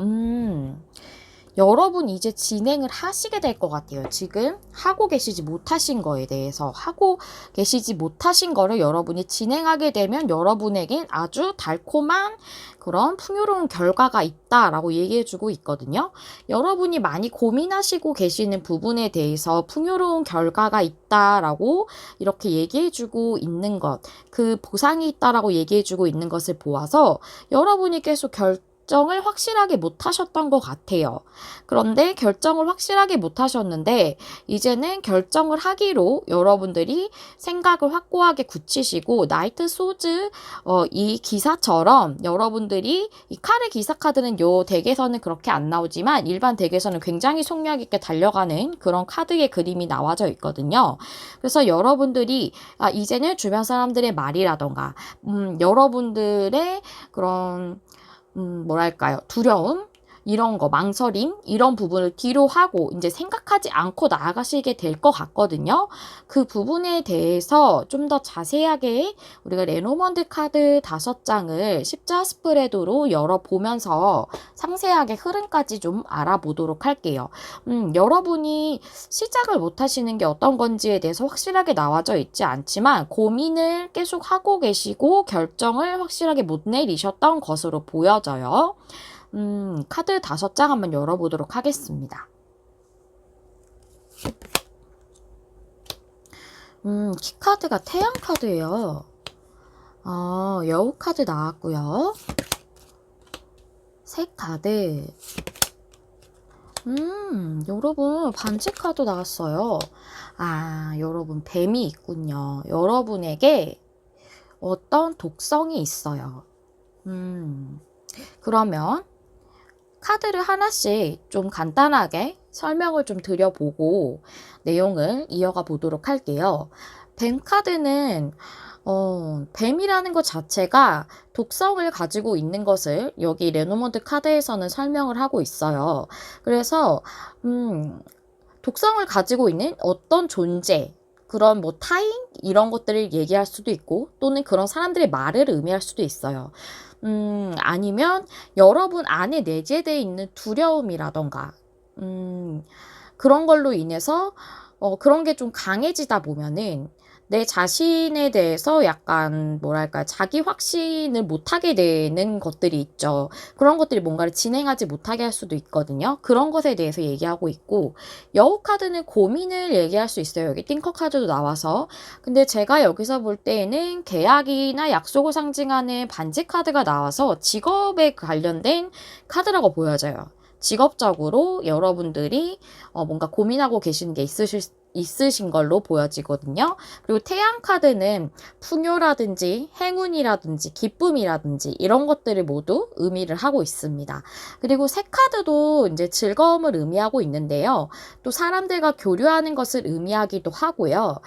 Speaker 1: 여러분 이제 진행을 하시게 될 것 같아요. 지금 하고 계시지 못하신 거에 대해서 하고 계시지 못하신 거를 여러분이 진행하게 되면 여러분에겐 아주 달콤한 그런 풍요로운 결과가 있다라고 얘기해주고 있거든요. 여러분이 많이 고민하시고 계시는 부분에 대해서 풍요로운 결과가 있다라고 이렇게 얘기해주고 있는 것, 그 보상이 있다라고 얘기해주고 있는 것을 보아서 여러분이 계속 결정을 확실하게 못 하셨던 것 같아요. 그런데 결정을 확실하게 못 하셨는데 이제는 결정을 하기로 여러분들이 생각을 확고하게 굳히시고 나이트 소즈 이 기사처럼 여러분들이 이 카르 기사 카드는 요 덱에서는 그렇게 안 나오지만 일반 덱에서는 굉장히 속력 있게 달려가는 그런 카드의 그림이 나와져 있거든요. 그래서 여러분들이 이제는 주변 사람들의 말이라던가 여러분들의 그런 뭐랄까요, 두려움, 이런 거, 망설임, 이런 부분을 뒤로 하고 이제 생각하지 않고 나아가시게 될 것 같거든요. 그 부분에 대해서 좀 더 자세하게 우리가 레노먼드 카드 5장을 십자 스프레드로 열어보면서 상세하게 흐름까지 좀 알아보도록 할게요. 여러분이 시작을 못 하시는 게 어떤 건지에 대해서 확실하게 나와져 있지 않지만 고민을 계속 하고 계시고 결정을 확실하게 못 내리셨던 것으로 보여져요. 카드 5장 한번 열어보도록 하겠습니다. 키카드가 태양 카드예요. 여우 카드 나왔고요. 새 카드. 여러분 반지 카드 나왔어요. 여러분 뱀이 있군요. 여러분에게 어떤 독성이 있어요. 그러면 카드를 하나씩 좀 간단하게 설명을 좀 드려보고 내용을 이어가 보도록 할게요. 뱀 카드는 뱀이라는 것 자체가 독성을 가지고 있는 것을 여기 레노먼드 카드에서는 설명을 하고 있어요. 그래서 독성을 가지고 있는 어떤 존재, 그런 뭐 타인 이런 것들을 얘기할 수도 있고 또는 그런 사람들의 말을 의미할 수도 있어요. 아니면 여러분 안에 내재되어 있는 두려움이라던가 그런 걸로 인해서 그런 게 좀 강해지다 보면은 내 자신에 대해서 약간 뭐랄까 자기 확신을 못하게 되는 것들이 있죠. 그런 것들이 뭔가를 진행하지 못하게 할 수도 있거든요. 그런 것에 대해서 얘기하고 있고 여우 카드는 고민을 얘기할 수 있어요. 여기 띵커 카드도 나와서. 근데 제가 여기서 볼 때에는 계약이나 약속을 상징하는 반지 카드가 나와서 직업에 관련된 카드라고 보여져요. 직업적으로 여러분들이 뭔가 고민하고 계시는 게 있으신 걸로 보여지거든요. 그리고 태양 카드는 풍요라든지 행운이라든지 기쁨이라든지 이런 것들을 모두 의미를 하고 있습니다. 그리고 새 카드도 이제 즐거움을 의미하고 있는데요. 또 사람들과 교류하는 것을 의미하기도 하고요.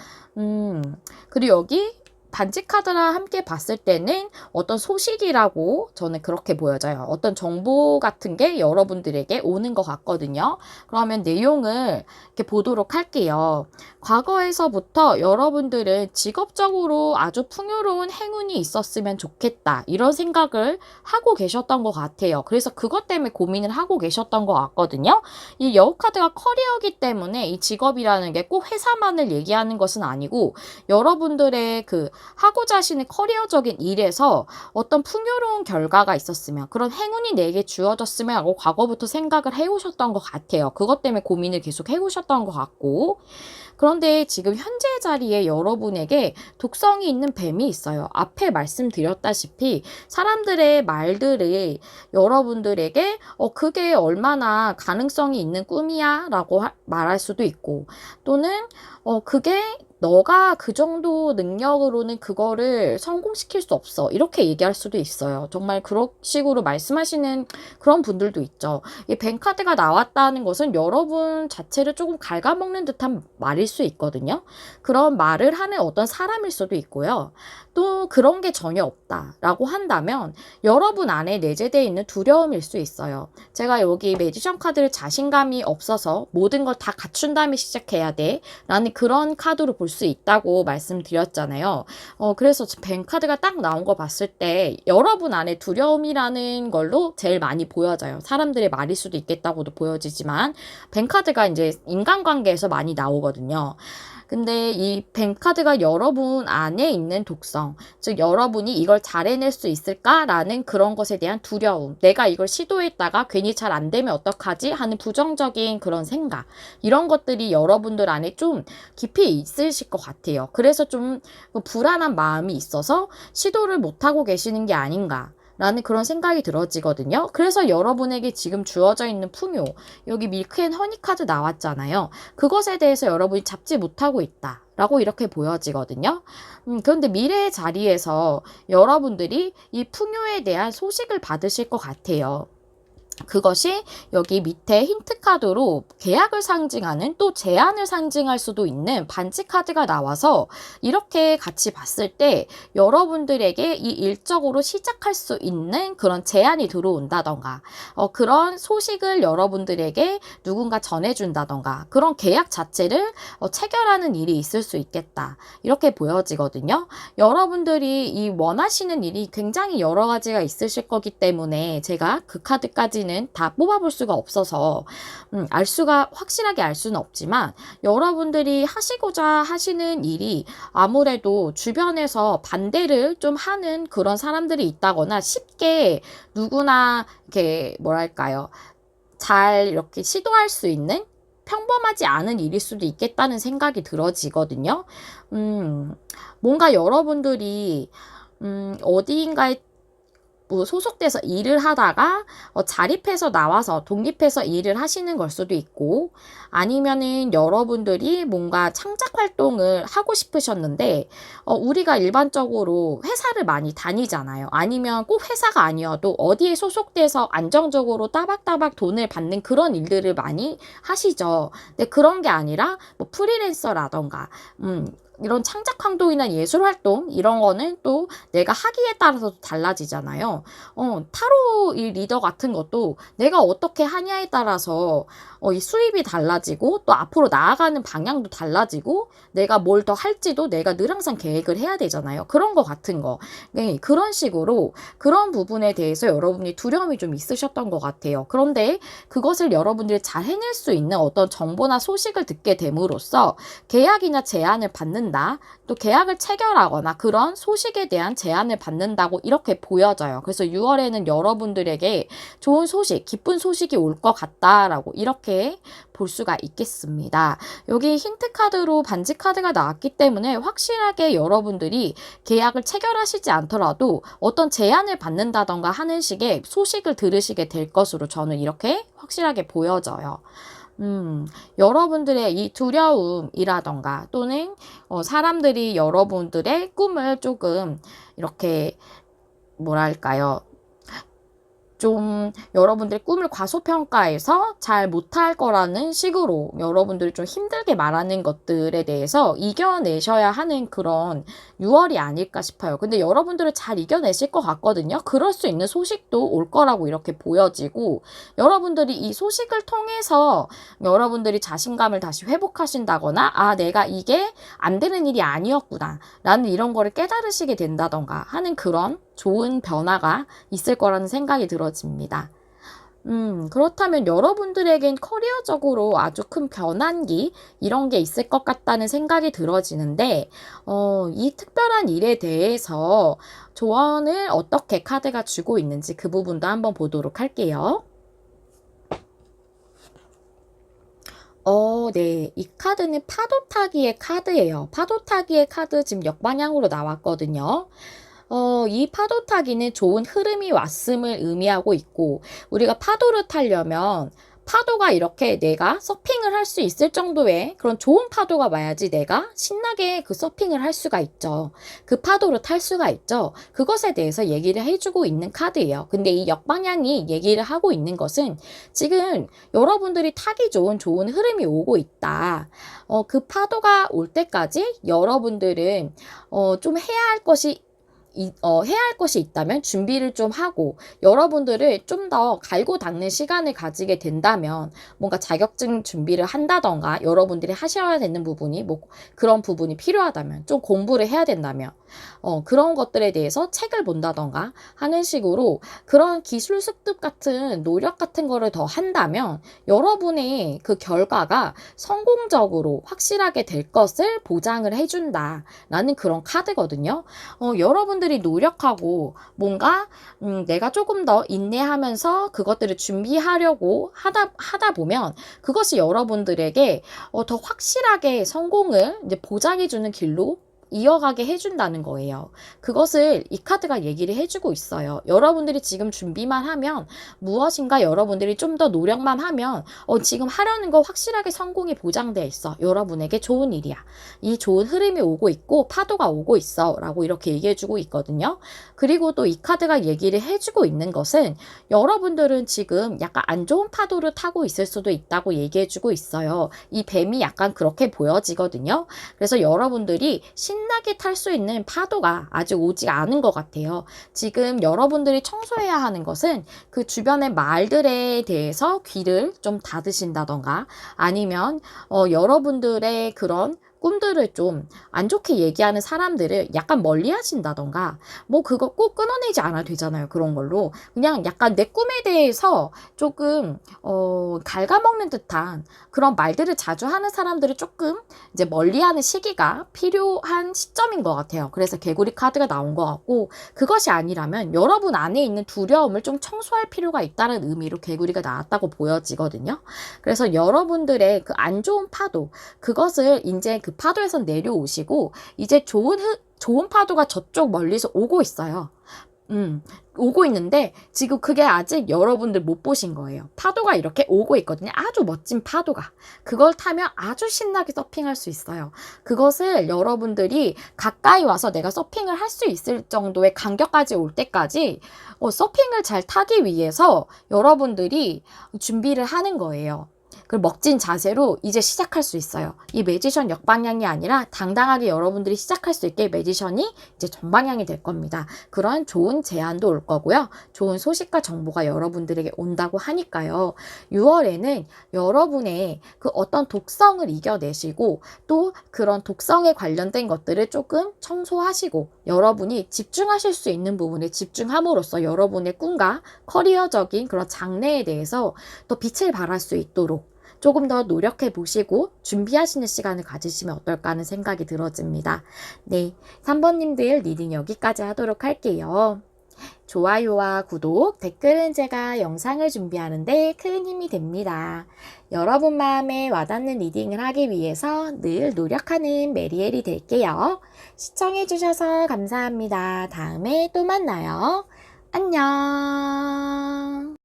Speaker 1: 그리고 여기 반지 카드랑 함께 봤을 때는 어떤 소식이라고 저는 그렇게 보여져요. 어떤 정보 같은 게 여러분들에게 오는 것 같거든요. 그러면 내용을 이렇게 보도록 할게요. 과거에서부터 여러분들은 직업적으로 아주 풍요로운 행운이 있었으면 좋겠다. 이런 생각을 하고 계셨던 것 같아요. 그래서 그것 때문에 고민을 하고 계셨던 것 같거든요. 이 여우 카드가 커리어이기 때문에 이 직업이라는 게 꼭 회사만을 얘기하는 것은 아니고 여러분들의 그 하고자 하시는 커리어적인 일에서 어떤 풍요로운 결과가 있었으면 그런 행운이 내게 주어졌으면 하고 과거부터 생각을 해오셨던 것 같아요. 그것 때문에 고민을 계속 해오셨던 것 같고 그런데 지금 현재 자리에 여러분에게 독성이 있는 뱀이 있어요. 앞에 말씀드렸다시피 사람들의 말들이 여러분들에게 그게 얼마나 가능성이 있는 꿈이야 라고 말할 수도 있고 또는 그게 너가 그 정도 능력으로는 그거를 성공시킬 수 없어. 이렇게 얘기할 수도 있어요. 정말 그런 식으로 말씀하시는 그런 분들도 있죠. 이 뱅카드가 나왔다는 것은 여러분 자체를 조금 갉아먹는 듯한 말일 수 있거든요. 그런 말을 하는 어떤 사람일 수도 있고요. 또 그런 게 전혀 없다라고 한다면 여러분 안에 내재되어 있는 두려움일 수 있어요. 제가 여기 매지션 카드를 자신감이 없어서 모든 걸 다 갖춘 다음에 시작해야 돼 라는 그런 카드로 볼 수 있다고 말씀드렸잖아요. 그래서 뱅 카드가 딱 나온 거 봤을 때 여러분 안에 두려움이라는 걸로 제일 많이 보여져요. 사람들의 말일 수도 있겠다고도 보여지지만 뱅 카드가 이제 인간관계에서 많이 나오거든요. 근데 이 뱅카드가 여러분 안에 있는 독성, 즉 여러분이 이걸 잘 해낼 수 있을까라는 그런 것에 대한 두려움, 내가 이걸 시도했다가 괜히 잘 안 되면 어떡하지 하는 부정적인 그런 생각, 이런 것들이 여러분들 안에 좀 깊이 있으실 것 같아요. 그래서 좀 불안한 마음이 있어서 시도를 못하고 계시는 게 아닌가 라는 그런 생각이 들어지거든요. 그래서 여러분에게 지금 주어져 있는 풍요, 여기 밀크 앤 허니 카드 나왔잖아요. 그것에 대해서 여러분이 잡지 못하고 있다 라고 이렇게 보여지거든요. 그런데 미래의 자리에서 여러분들이 이 풍요에 대한 소식을 받으실 것 같아요. 그것이 여기 밑에 힌트 카드로 계약을 상징하는, 또 제안을 상징할 수도 있는 반지 카드가 나와서 이렇게 같이 봤을 때 여러분들에게 이 일적으로 시작할 수 있는 그런 제안이 들어온다던가 그런 소식을 여러분들에게 누군가 전해준다던가 그런 계약 자체를 체결하는 일이 있을 수 있겠다, 이렇게 보여지거든요. 여러분들이 이 원하시는 일이 굉장히 여러 가지가 있으실 거기 때문에 제가 그 카드까지는 다 뽑아볼 수가 없어서 확실하게 알 수는 없지만, 여러분들이 하시고자 하시는 일이 아무래도 주변에서 반대를 좀 하는 그런 사람들이 있다거나 쉽게 누구나 이렇게 뭐랄까요, 잘 이렇게 시도할 수 있는 평범하지 않은 일일 수도 있겠다는 생각이 들어지거든요. 뭔가 여러분들이 어디인가에 소속돼서 일을 하다가 자립해서 나와서 독립해서 일을 하시는 걸 수도 있고, 아니면은 여러분들이 뭔가 창작 활동을 하고 싶으셨는데 우리가 일반적으로 회사를 많이 다니잖아요. 아니면 꼭 회사가 아니어도 어디에 소속돼서 안정적으로 따박따박 돈을 받는 그런 일들을 많이 하시죠. 근데 그런 게 아니라 뭐 프리랜서라던가 이런 창작 활동이나 예술 활동, 이런 거는 또 내가 하기에 따라서 달라지잖아요. 타로 이 리더 같은 것도 내가 어떻게 하냐에 따라서 이 수입이 달라지고 또 앞으로 나아가는 방향도 달라지고 내가 뭘 더 할지도 내가 늘 항상 계획을 해야 되잖아요. 그런 거 같은 거. 네, 그런 식으로 그런 부분에 대해서 여러분이 두려움이 좀 있으셨던 것 같아요. 그런데 그것을 여러분들이 잘 해낼 수 있는 어떤 정보나 소식을 듣게 됨으로써 계약이나 제안을 받는다, 또 계약을 체결하거나 그런 소식에 대한 제안을 받는다고 이렇게 보여져요. 그래서 6월에는 여러분들에게 좋은 소식, 기쁜 소식이 올 것 같다라고 이렇게 볼 수가 있겠습니다. 여기 힌트 카드로 반지 카드가 나왔기 때문에 확실하게 여러분들이 계약을 체결하시지 않더라도 어떤 제안을 받는다던가 하는 식의 소식을 들으시게 될 것으로 저는 이렇게 확실하게 보여져요. 여러분들의 이 두려움이라던가 또는 사람들이 여러분들의 꿈을 조금 이렇게 뭐랄까요, 좀 여러분들의 꿈을 과소평가해서 잘 못할 거라는 식으로 여러분들이 좀 힘들게 말하는 것들에 대해서 이겨내셔야 하는 그런 6월이 아닐까 싶어요. 근데 여러분들은 잘 이겨내실 것 같거든요. 그럴 수 있는 소식도 올 거라고 이렇게 보여지고, 여러분들이 이 소식을 통해서 여러분들이 자신감을 다시 회복하신다거나 내가 이게 안 되는 일이 아니었구나 라는 이런 거를 깨달으시게 된다던가 하는 그런 좋은 변화가 있을 거라는 생각이 들어집니다. 그렇다면 여러분들에겐 커리어적으로 아주 큰 변환기, 이런 게 있을 것 같다는 생각이 들어지는데, 이 특별한 일에 대해서 조언을 어떻게 카드가 주고 있는지 그 부분도 한번 보도록 할게요. 네. 이 카드는 파도 타기의 카드예요. 파도 타기의 카드 지금 역방향으로 나왔거든요. 이 파도 타기는 좋은 흐름이 왔음을 의미하고 있고, 우리가 파도를 타려면 파도가 이렇게 내가 서핑을 할 수 있을 정도의 그런 좋은 파도가 와야지 내가 신나게 그 서핑을 할 수가 있죠. 그 파도를 탈 수가 있죠. 그것에 대해서 얘기를 해주고 있는 카드예요. 근데 이 역방향이 얘기를 하고 있는 것은 지금 여러분들이 타기 좋은 흐름이 오고 있다. 그 파도가 올 때까지 여러분들은 좀 해야 할 것이 있다면 준비를 좀 하고 여러분들을 좀 더 갈고 닦는 시간을 가지게 된다면 뭔가 자격증 준비를 한다던가 여러분들이 하셔야 되는 부분이 뭐 그런 부분이 필요하다면 좀 공부를 해야 된다면 그런 것들에 대해서 책을 본다던가 하는 식으로 그런 기술 습득 같은 노력 같은 거를 더 한다면 여러분의 그 결과가 성공적으로 확실하게 될 것을 보장을 해준다 라는 그런 카드거든요. 여러분들이 노력하고 뭔가 내가 조금 더 인내하면서 그것들을 준비하려고 하다 보면 그것이 여러분들에게 더 확실하게 성공을 이제 보장해주는 길로 이어가게 해준다는 거예요. 그것을 이 카드가 얘기를 해주고 있어요. 여러분들이 지금 준비만 하면 무엇인가 여러분들이 좀 더 노력만 하면 지금 하려는 거 확실하게 성공이 보장돼 있어. 여러분에게 좋은 일이야. 이 좋은 흐름이 오고 있고 파도가 오고 있어 라고 이렇게 얘기해주고 있거든요. 그리고 또 이 카드가 얘기를 해주고 있는 것은 여러분들은 지금 약간 안 좋은 파도를 타고 있을 수도 있다고 얘기해주고 있어요. 이 뱀이 약간 그렇게 보여지거든요. 그래서 여러분들이 신나게 탈 수 있는 파도가 아직 오지 않은 것 같아요. 지금 여러분들이 청소해야 하는 것은 그 주변의 말들에 대해서 귀를 좀 닫으신다던가 아니면 여러분들의 그런 꿈들을 좀 안 좋게 얘기하는 사람들을 약간 멀리 하신다던가 뭐 그거 꼭 끊어내지 않아도 되잖아요. 그런 걸로 그냥 약간 내 꿈에 대해서 조금 갉아먹는 듯한 그런 말들을 자주 하는 사람들을 조금 이제 멀리하는 시기가 필요한 시점인 것 같아요. 그래서 개구리 카드가 나온 것 같고 그것이 아니라면 여러분 안에 있는 두려움을 좀 청소할 필요가 있다는 의미로 개구리가 나왔다고 보여지거든요. 그래서 여러분들의 그 안 좋은 파도 그것을 이제 그 파도에서 내려오시고 이제 좋은 파도가 저쪽 멀리서 오고 있어요. 오고 있는데 지금 그게 아직 여러분들 못 보신 거예요. 파도가 이렇게 오고 있거든요. 아주 멋진 파도가. 그걸 타면 아주 신나게 서핑할 수 있어요. 그것을 여러분들이 가까이 와서 내가 서핑을 할 수 있을 정도의 간격까지 올 때까지 서핑을 잘 타기 위해서 여러분들이 준비를 하는 거예요. 그 멋진 자세로 이제 시작할 수 있어요. 이 매지션 역방향이 아니라 당당하게 여러분들이 시작할 수 있게 매지션이 이제 정방향이 될 겁니다. 그런 좋은 제안도 올 거고요. 좋은 소식과 정보가 여러분들에게 온다고 하니까요. 6월에는 여러분의 그 어떤 독성을 이겨내시고 또 그런 독성에 관련된 것들을 조금 청소하시고 여러분이 집중하실 수 있는 부분에 집중함으로써 여러분의 꿈과 커리어적인 그런 장래에 대해서 더 빛을 발할 수 있도록 조금 더 노력해 보시고 준비하시는 시간을 가지시면 어떨까 하는 생각이 들어집니다. 네, 3번님들 리딩 여기까지 하도록 할게요. 좋아요와 구독, 댓글은 제가 영상을 준비하는데 큰 힘이 됩니다. 여러분 마음에 와닿는 리딩을 하기 위해서 늘 노력하는 메리엘이 될게요. 시청해주셔서 감사합니다. 다음에 또 만나요. 안녕.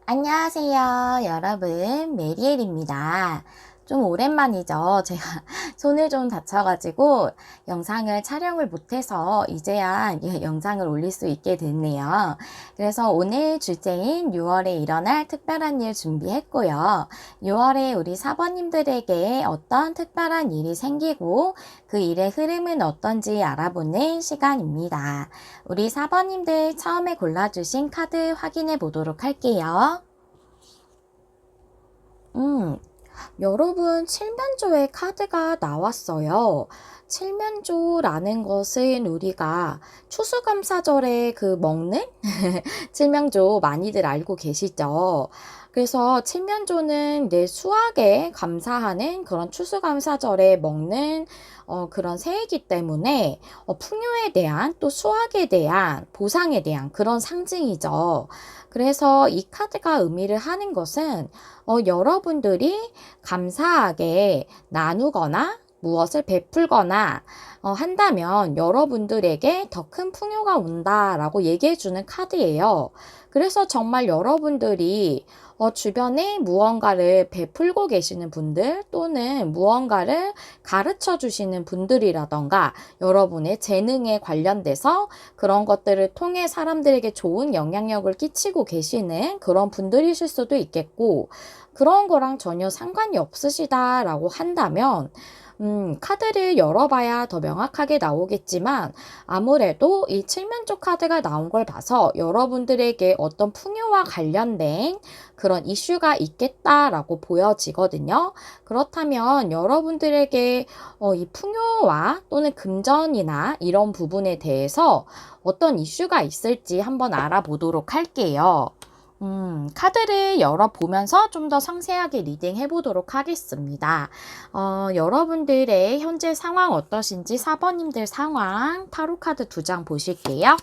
Speaker 1: 안녕하세요, 여러분. 메리엘입니다. 좀 오랜만이죠. 제가 손을 좀 다쳐가지고 영상을 촬영을 못해서 이제야 영상을 올릴 수 있게 됐네요. 그래서 오늘 주제인 6월에 일어날 특별한 일 준비했고요. 6월에 우리 사번님들에게 어떤 특별한 일이 생기고 그 일의 흐름은 어떤지 알아보는 시간입니다. 우리 사번님들 처음에 골라주신 카드 확인해 보도록 할게요. 여러분 칠면조의 카드가 나왔어요. 칠면조라는 것은 우리가 추수감사절에 그 먹는 칠면조 많이들 알고 계시죠? 그래서 칠면조는 내 수확에 감사하는 그런 추수감사절에 먹는 그런 새이기 때문에 풍요에 대한 또 수확에 대한 보상에 대한 그런 상징이죠. 그래서 이 카드가 의미를 하는 것은 여러분들이 감사하게 나누거나 무엇을 베풀거나 한다면 여러분들에게 더 큰 풍요가 온다라고 얘기해주는 카드예요. 그래서 정말 여러분들이 주변에 무언가를 베풀고 계시는 분들 또는 무언가를 가르쳐 주시는 분들이라던가 여러분의 재능에 관련돼서 그런 것들을 통해 사람들에게 좋은 영향력을 끼치고 계시는 그런 분들이실 수도 있겠고, 그런 거랑 전혀 상관이 없으시다라고 한다면 카드를 열어봐야 더 명확하게 나오겠지만 아무래도 이 칠면조 카드가 나온 걸 봐서 여러분들에게 어떤 풍요와 관련된 그런 이슈가 있겠다라고 보여지거든요. 그렇다면 여러분들에게 이 풍요와 또는 금전이나 이런 부분에 대해서 어떤 이슈가 있을지 한번 알아보도록 할게요. 카드를 열어보면서 좀 더 상세하게 리딩 해보도록 하겠습니다. 여러분들의 현재 상황 어떠신지 4번님들 상황 타로 카드 2장 보실게요.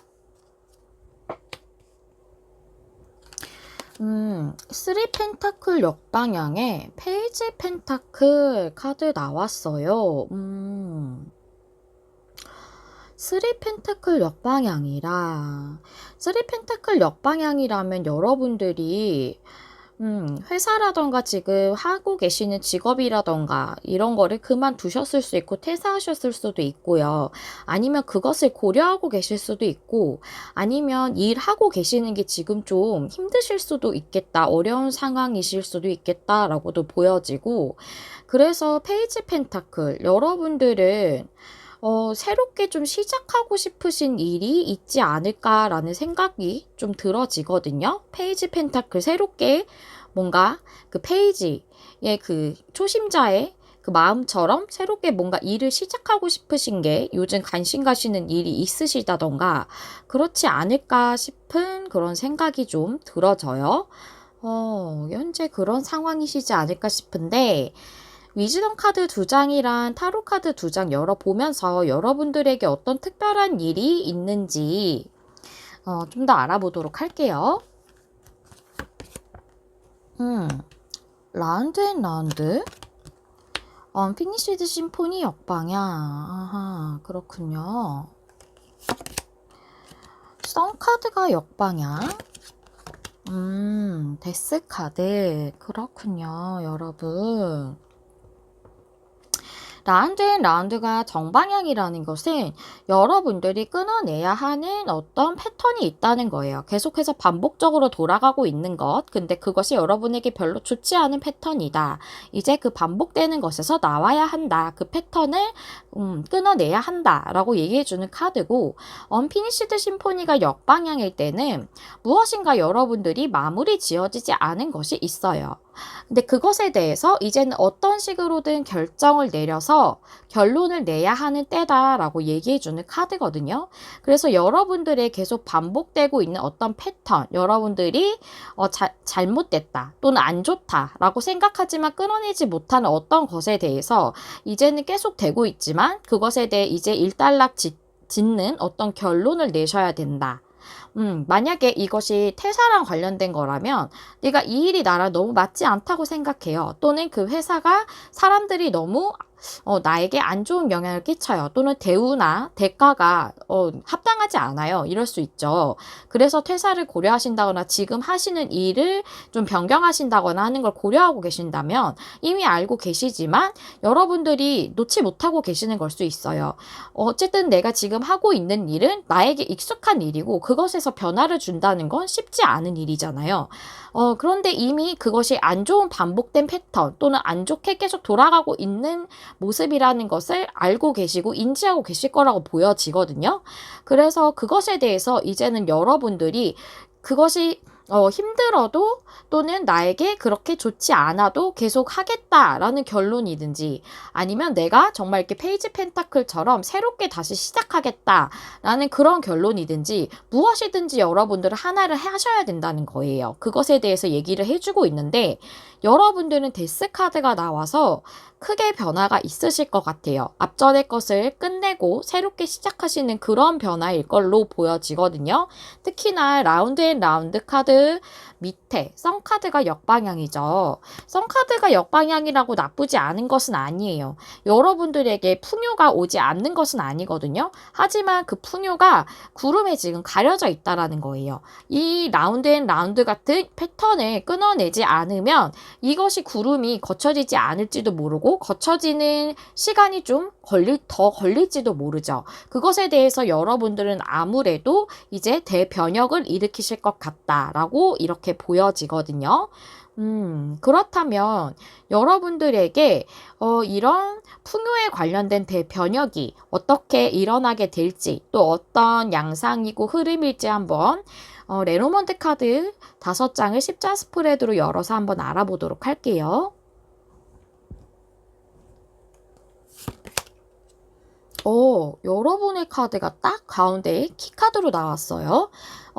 Speaker 1: 3 펜타클 역방향에 페이지 펜타클 카드 나왔어요. 3 펜타클 역방향이라 3 펜타클 역방향이라면 여러분들이 회사라던가 지금 하고 계시는 직업이라던가 이런 거를 그만두셨을 수 있고 퇴사하셨을 수도 있고요. 아니면 그것을 고려하고 계실 수도 있고, 아니면 일하고 계시는 게 지금 좀 힘드실 수도 있겠다. 어려운 상황이실 수도 있겠다라고도 보여지고, 그래서 페이지 펜타클 여러분들은 새롭게 좀 시작하고 싶으신 일이 있지 않을까라는 생각이 좀 들어지거든요. 페이지 펜타클 새롭게 뭔가 그 페이지의 그 초심자의 그 마음처럼 새롭게 뭔가 일을 시작하고 싶으신 게 요즘 관심 가시는 일이 있으시다던가 그렇지 않을까 싶은 그런 생각이 좀 들어져요. 현재 그런 상황이시지 않을까 싶은데, 위즈덤 카드 2장이랑 타로 카드 2장 열어보면서 여러분들에게 어떤 특별한 일이 있는지 좀 더 알아보도록 할게요. 라운드 앤 라운드 피니시드 심포니 역방향. 아하, 그렇군요. 선 카드가 역방향. 데스 카드. 그렇군요, 여러분. 라운드 앤 라운드가 정방향이라는 것은 여러분들이 끊어내야 하는 어떤 패턴이 있다는 거예요. 계속해서 반복적으로 돌아가고 있는 것. 근데 그것이 여러분에게 별로 좋지 않은 패턴이다. 이제 그 반복되는 것에서 나와야 한다. 그 패턴을 끊어내야 한다. 라고 얘기해주는 카드고, 언피니시드 심포니가 역방향일 때는 무엇인가 여러분들이 마무리 지어지지 않은 것이 있어요. 근데 그것에 대해서 이제는 어떤 식으로든 결정을 내려서 결론을 내야 하는 때다라고 얘기해주는 카드거든요. 그래서 여러분들의 계속 반복되고 있는 어떤 패턴, 여러분들이 잘못됐다 또는 안 좋다라고 생각하지만 끊어내지 못하는 어떤 것에 대해서 이제는 계속 되고 있지만 그것에 대해 이제 일단락 짓는 어떤 결론을 내셔야 된다. 만약에 이것이 퇴사랑 관련된 거라면 내가 이 일이 나랑 너무 맞지 않다고 생각해요. 또는 그 회사가 사람들이 너무 나에게 안 좋은 영향을 끼쳐요. 또는 대우나 대가가 합당하지 않아요. 이럴 수 있죠. 그래서 퇴사를 고려하신다거나 지금 하시는 일을 좀 변경하신다거나 하는 걸 고려하고 계신다면 이미 알고 계시지만 여러분들이 놓지 못하고 계시는 걸 수 있어요. 어쨌든 내가 지금 하고 있는 일은 나에게 익숙한 일이고 그것에서 변화를 준다는 건 쉽지 않은 일이잖아요. 그런데 이미 그것이 안 좋은 반복된 패턴 또는 안 좋게 계속 돌아가고 있는 모습이라는 것을 알고 계시고 인지하고 계실 거라고 보여지거든요. 그래서 그것에 대해서 이제는 여러분들이 그것이 힘들어도 또는 나에게 그렇게 좋지 않아도 계속 하겠다라는 결론이든지 아니면 내가 정말 이렇게 페이지 펜타클처럼 새롭게 다시 시작하겠다라는 그런 결론이든지 무엇이든지 여러분들은 하나를 하셔야 된다는 거예요. 그것에 대해서 얘기를 해주고 있는데 여러분들은 데스 카드가 나와서 크게 변화가 있으실 것 같아요. 앞전의 것을 끝내고 새롭게 시작하시는 그런 변화일 걸로 보여지거든요. 특히나 라운드 앤 라운드 카드 밑에 썬카드가 역방향이죠. 썬카드가 역방향이라고 나쁘지 않은 것은 아니에요. 여러분들에게 풍요가 오지 않는 것은 아니거든요. 하지만 그 풍요가 구름에 지금 가려져 있다라는 거예요. 이 라운드 앤 라운드 같은 패턴을 끊어내지 않으면 이것이 구름이 거쳐지지 않을지도 모르고 거쳐지는 시간이 좀 더 걸릴지도 모르죠. 그것에 대해서 여러분들은 아무래도 이제 대변혁을 일으키실 것 같다라고 이렇게 보여지거든요. 그렇다면 여러분들에게 이런 풍요에 관련된 대변혁이 어떻게 일어나게 될지 또 어떤 양상이고 흐름일지 한번 레노먼드 카드 5장을 십자 스프레드로 열어서 한번 알아보도록 할게요. 여러분의 카드가 딱 가운데에 키카드로 나왔어요.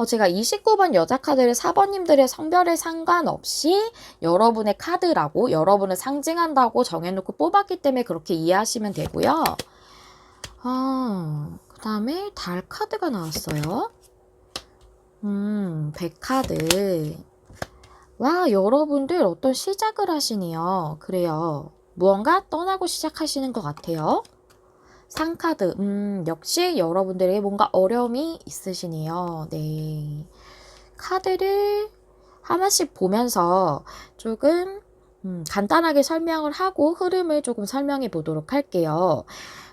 Speaker 1: 제가 29번 여자 카드를 4번님들의 성별에 상관없이 여러분의 카드라고 여러분을 상징한다고 정해놓고 뽑았기 때문에 그렇게 이해하시면 되고요. 그 다음에 달 카드가 나왔어요. 백카드. 와, 여러분들 어떤 시작을 하시네요. 그래요. 무언가 떠나고 시작하시는 것 같아요. 상카드, 역시 여러분들에게 뭔가 어려움이 있으시네요. 네. 카드를 하나씩 보면서 조금 간단하게 설명을 하고 흐름을 조금 설명해 보도록 할게요.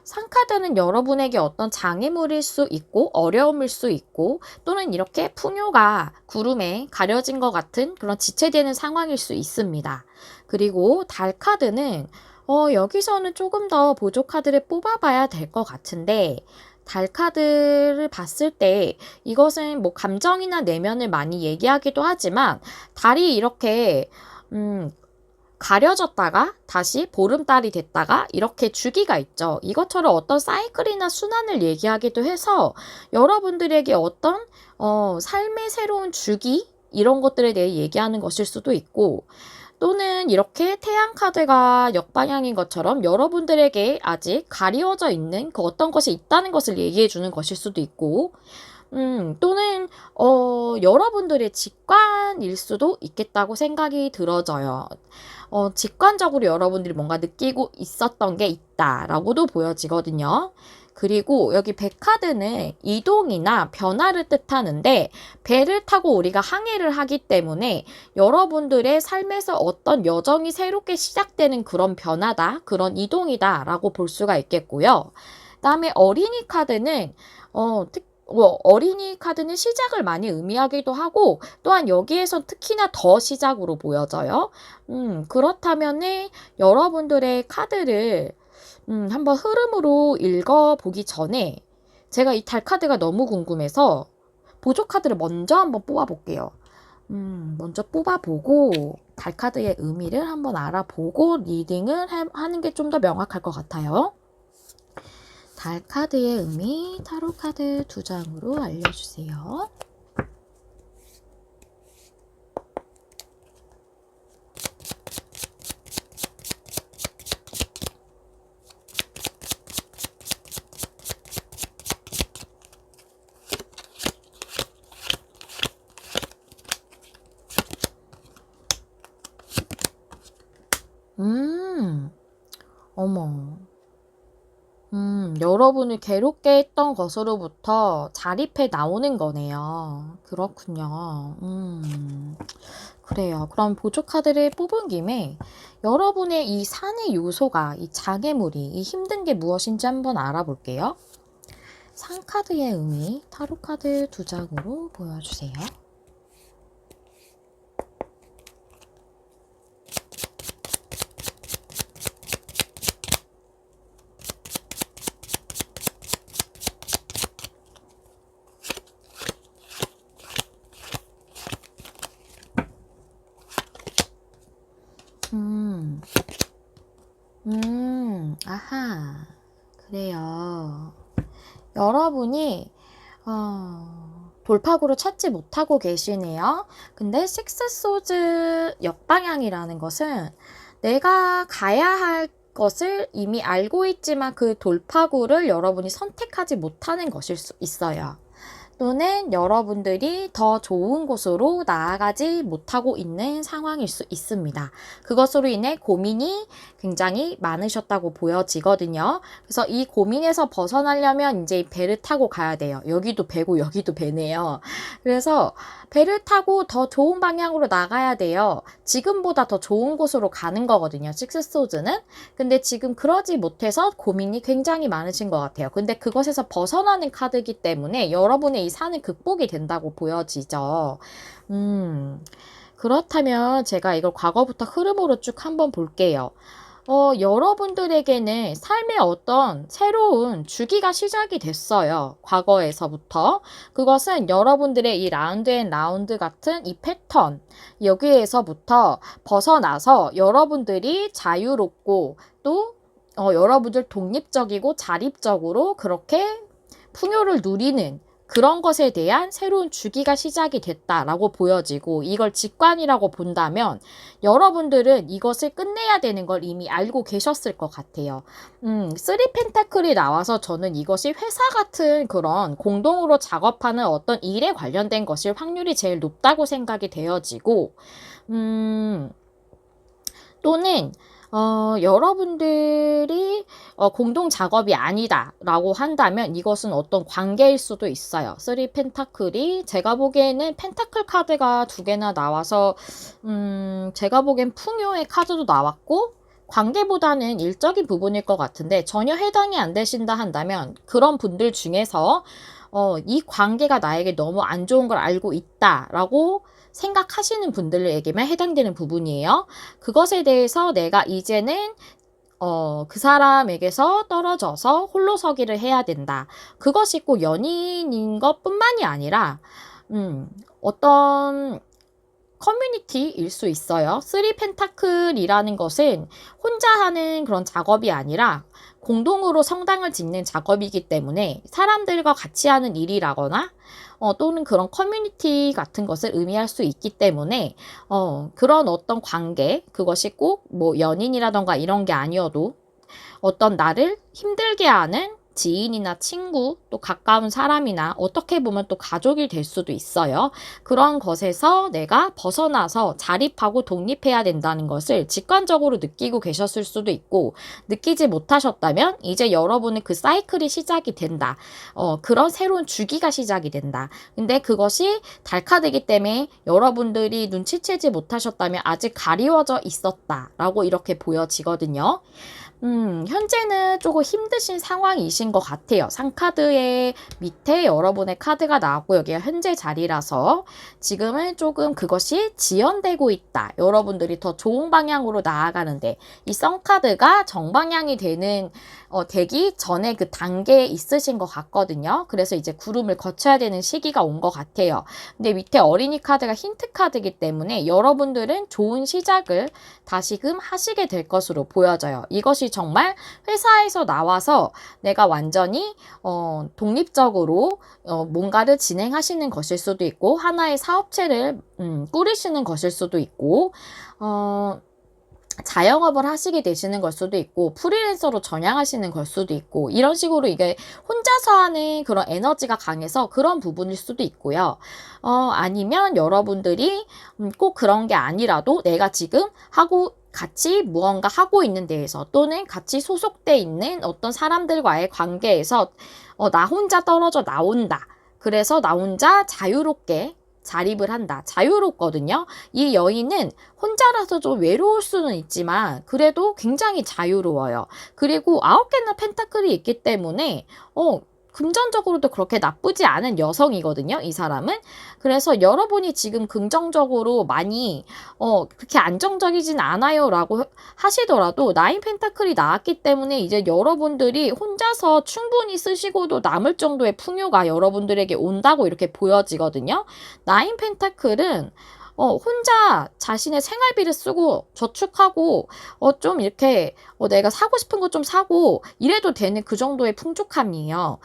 Speaker 1: 상카드는 여러분에게 어떤 장애물일 수 있고 어려움일 수 있고 또는 이렇게 풍요가 구름에 가려진 것 같은 그런 지체되는 상황일 수 있습니다. 그리고 달카드는 여기서는 조금 더 보조 카드를 뽑아봐야 될 것 같은데 달 카드를 봤을 때 이것은 뭐 감정이나 내면을 많이 얘기하기도 하지만 달이 이렇게 가려졌다가 다시 보름달이 됐다가 이렇게 주기가 있죠. 이것처럼 어떤 사이클이나 순환을 얘기하기도 해서 여러분들에게 어떤 삶의 새로운 주기 이런 것들에 대해 얘기하는 것일 수도 있고 또는 이렇게 태양 카드가 역방향인 것처럼 여러분들에게 아직 가리워져 있는 그 어떤 것이 있다는 것을 얘기해 주는 것일 수도 있고 또는 여러분들의 직관일 수도 있겠다고 생각이 들어져요. 직관적으로 여러분들이 뭔가 느끼고 있었던 게 있다라고도 보여지거든요. 그리고 여기 백카드는 이동이나 변화를 뜻하는데 배를 타고 우리가 항해를 하기 때문에 여러분들의 삶에서 어떤 여정이 새롭게 시작되는 그런 변화다, 그런 이동이다 라고 볼 수가 있겠고요. 그다음에 어린이 카드는 어린이 카드는 시작을 많이 의미하기도 하고 또한 여기에선 특히나 더 시작으로 보여져요. 그렇다면은 여러분들의 카드를 한번 흐름으로 읽어보기 전에 제가 이 달 카드가 너무 궁금해서 보조 카드를 먼저 한번 뽑아볼게요. 먼저 뽑아보고 달 카드의 의미를 한번 알아보고 리딩을 하는 게 좀 더 명확할 것 같아요. 달 카드의 의미 타로 카드 2장으로 알려주세요. 어머. 여러분을 괴롭게 했던 것으로부터 자립해 나오는 거네요. 그렇군요. 그래요. 그럼 보조 카드를 뽑은 김에 여러분의 이 산의 요소가, 이 장애물이, 이 힘든 게 무엇인지 한번 알아볼게요. 산 카드의 의미, 타로 카드 2장으로 보여주세요. 아하, 그래요. 여러분이 돌파구를 찾지 못하고 계시네요. 근데 식스 소즈 역방향이라는 것은 내가 가야 할 것을 이미 알고 있지만 그 돌파구를 여러분이 선택하지 못하는 것일 수 있어요. 또는 여러분들이 더 좋은 곳으로 나아가지 못하고 있는 상황일 수 있습니다. 그것으로 인해 고민이 굉장히 많으셨다고 보여지거든요. 그래서 이 고민에서 벗어나려면 이제 배를 타고 가야 돼요. 여기도 배고 여기도 배네요. 그래서 배를 타고 더 좋은 방향으로 나가야 돼요. 지금보다 더 좋은 곳으로 가는 거거든요. 식스소즈는. 근데 지금 그러지 못해서 고민이 굉장히 많으신 것 같아요. 근데 그것에서 벗어나는 카드이기 때문에 여러분의 이 산은 극복이 된다고 보여지죠. 그렇다면 제가 이걸 과거부터 흐름으로 쭉 한번 볼게요. 여러분들에게는 삶의 어떤 새로운 주기가 시작이 됐어요. 과거에서부터. 그것은 여러분들의 이 라운드 앤 라운드 같은 이 패턴, 여기에서부터 벗어나서 여러분들이 자유롭고 또 여러분들 독립적이고 자립적으로 그렇게 풍요를 누리는 그런 것에 대한 새로운 주기가 시작이 됐다라고 보여지고, 이걸 직관이라고 본다면 여러분들은 이것을 끝내야 되는 걸 이미 알고 계셨을 것 같아요. 쓰리 펜타클이 나와서 저는 이것이 회사 같은 그런 공동으로 작업하는 어떤 일에 관련된 것일 확률이 제일 높다고 생각이 되어지고, 또는 여러분들이 공동 작업이 아니다라고 한다면 이것은 어떤 관계일 수도 있어요. 쓰리 펜타클이 제가 보기에는 펜타클 카드가 두 개나 나와서 제가 보기엔 풍요의 카드도 나왔고 관계보다는 일적인 부분일 것 같은데, 전혀 해당이 안 되신다 한다면 그런 분들 중에서 이 관계가 나에게 너무 안 좋은 걸 알고 있다라고 생각하시는 분들에게만 해당되는 부분이에요. 그것에 대해서 내가 이제는 그 사람에게서 떨어져서 홀로서기를 해야 된다. 그것이 꼭 연인인 것뿐만이 아니라 어떤 커뮤니티일 수 있어요. 쓰리 펜타클이라는 것은 혼자 하는 그런 작업이 아니라 공동으로 성당을 짓는 작업이기 때문에 사람들과 같이 하는 일이라거나 또는 그런 커뮤니티 같은 것을 의미할 수 있기 때문에 그런 어떤 관계, 그것이 꼭 뭐 연인이라던가 이런 게 아니어도 어떤 나를 힘들게 하는 지인이나 친구, 또 가까운 사람이나 어떻게 보면 또 가족이 될 수도 있어요. 그런 것에서 내가 벗어나서 자립하고 독립해야 된다는 것을 직관적으로 느끼고 계셨을 수도 있고, 느끼지 못하셨다면 이제 여러분의 그 사이클이 시작이 된다. 그런 새로운 주기가 시작이 된다. 근데 그것이 달카드이기 때문에 여러분들이 눈치채지 못하셨다면 아직 가리워져 있었다라고 이렇게 보여지거든요. 현재는 조금 힘드신 상황이신 것 같아요. 상카드의 밑에 여러분의 카드가 나왔고 여기가 현재 자리라서 지금은 조금 그것이 지연되고 있다. 여러분들이 더 좋은 방향으로 나아가는데 이 썬카드가 정방향이 되기 전에 그 단계에 있으신 것 같거든요. 그래서 이제 구름을 거쳐야 되는 시기가 온 것 같아요. 근데 밑에 어린이 카드가 힌트 카드이기 때문에 여러분들은 좋은 시작을 다시금 하시게 될 것으로 보여져요. 이것이 정말 회사에서 나와서 내가 완전히 독립적으로 뭔가를 진행하시는 것일 수도 있고, 하나의 사업체를 꾸리시는 것일 수도 있고, 자영업을 하시게 되시는 걸 수도 있고, 프리랜서로 전향하시는 걸 수도 있고, 이런 식으로 이게 혼자서 하는 그런 에너지가 강해서 그런 부분일 수도 있고요. 아니면 여러분들이 꼭 그런 게 아니라도 내가 지금 같이 무언가 하고 있는 데에서 또는 같이 소속돼 있는 어떤 사람들과의 관계에서 나 혼자 떨어져 나온다. 그래서 나 혼자 자유롭게 자립을 한다. 자유롭거든요. 이 여인은 혼자라서 좀 외로울 수는 있지만 그래도 굉장히 자유로워요. 그리고 9개나 펜타클이 있기 때문에 금전적으로도 그렇게 나쁘지 않은 여성이거든요, 이 사람은. 그래서 여러분이 지금 긍정적으로 많이 그렇게 안정적이진 않아요 라고 하시더라도 나인 펜타클이 나왔기 때문에 이제 여러분들이 혼자서 충분히 쓰시고도 남을 정도의 풍요가 여러분들에게 온다고 이렇게 보여지거든요. 나인 펜타클은 혼자 자신의 생활비를 쓰고 저축하고 좀 이렇게 내가 사고 싶은 거 좀 사고 이래도 되는 그 정도의 풍족함이에요.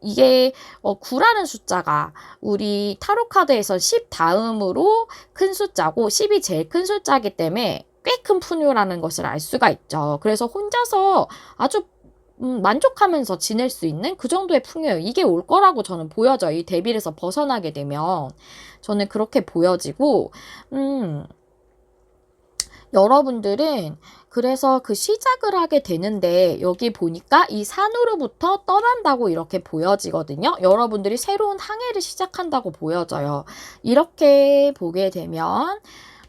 Speaker 1: 이게 9라는 숫자가 우리 타로 카드에서 10 다음으로 큰 숫자고 10이 제일 큰 숫자이기 때문에 꽤 큰 풍요라는 것을 알 수가 있죠. 그래서 혼자서 아주 만족하면서 지낼 수 있는 그 정도의 풍요예요. 이게 올 거라고 저는 보여져요. 이 데빌에서 벗어나게 되면. 저는 그렇게 보여지고, 여러분들은 그래서 그 시작을 하게 되는데 여기 보니까 이 산으로부터 떠난다고 이렇게 보여지거든요. 여러분들이 새로운 항해를 시작한다고 보여져요. 이렇게 보게 되면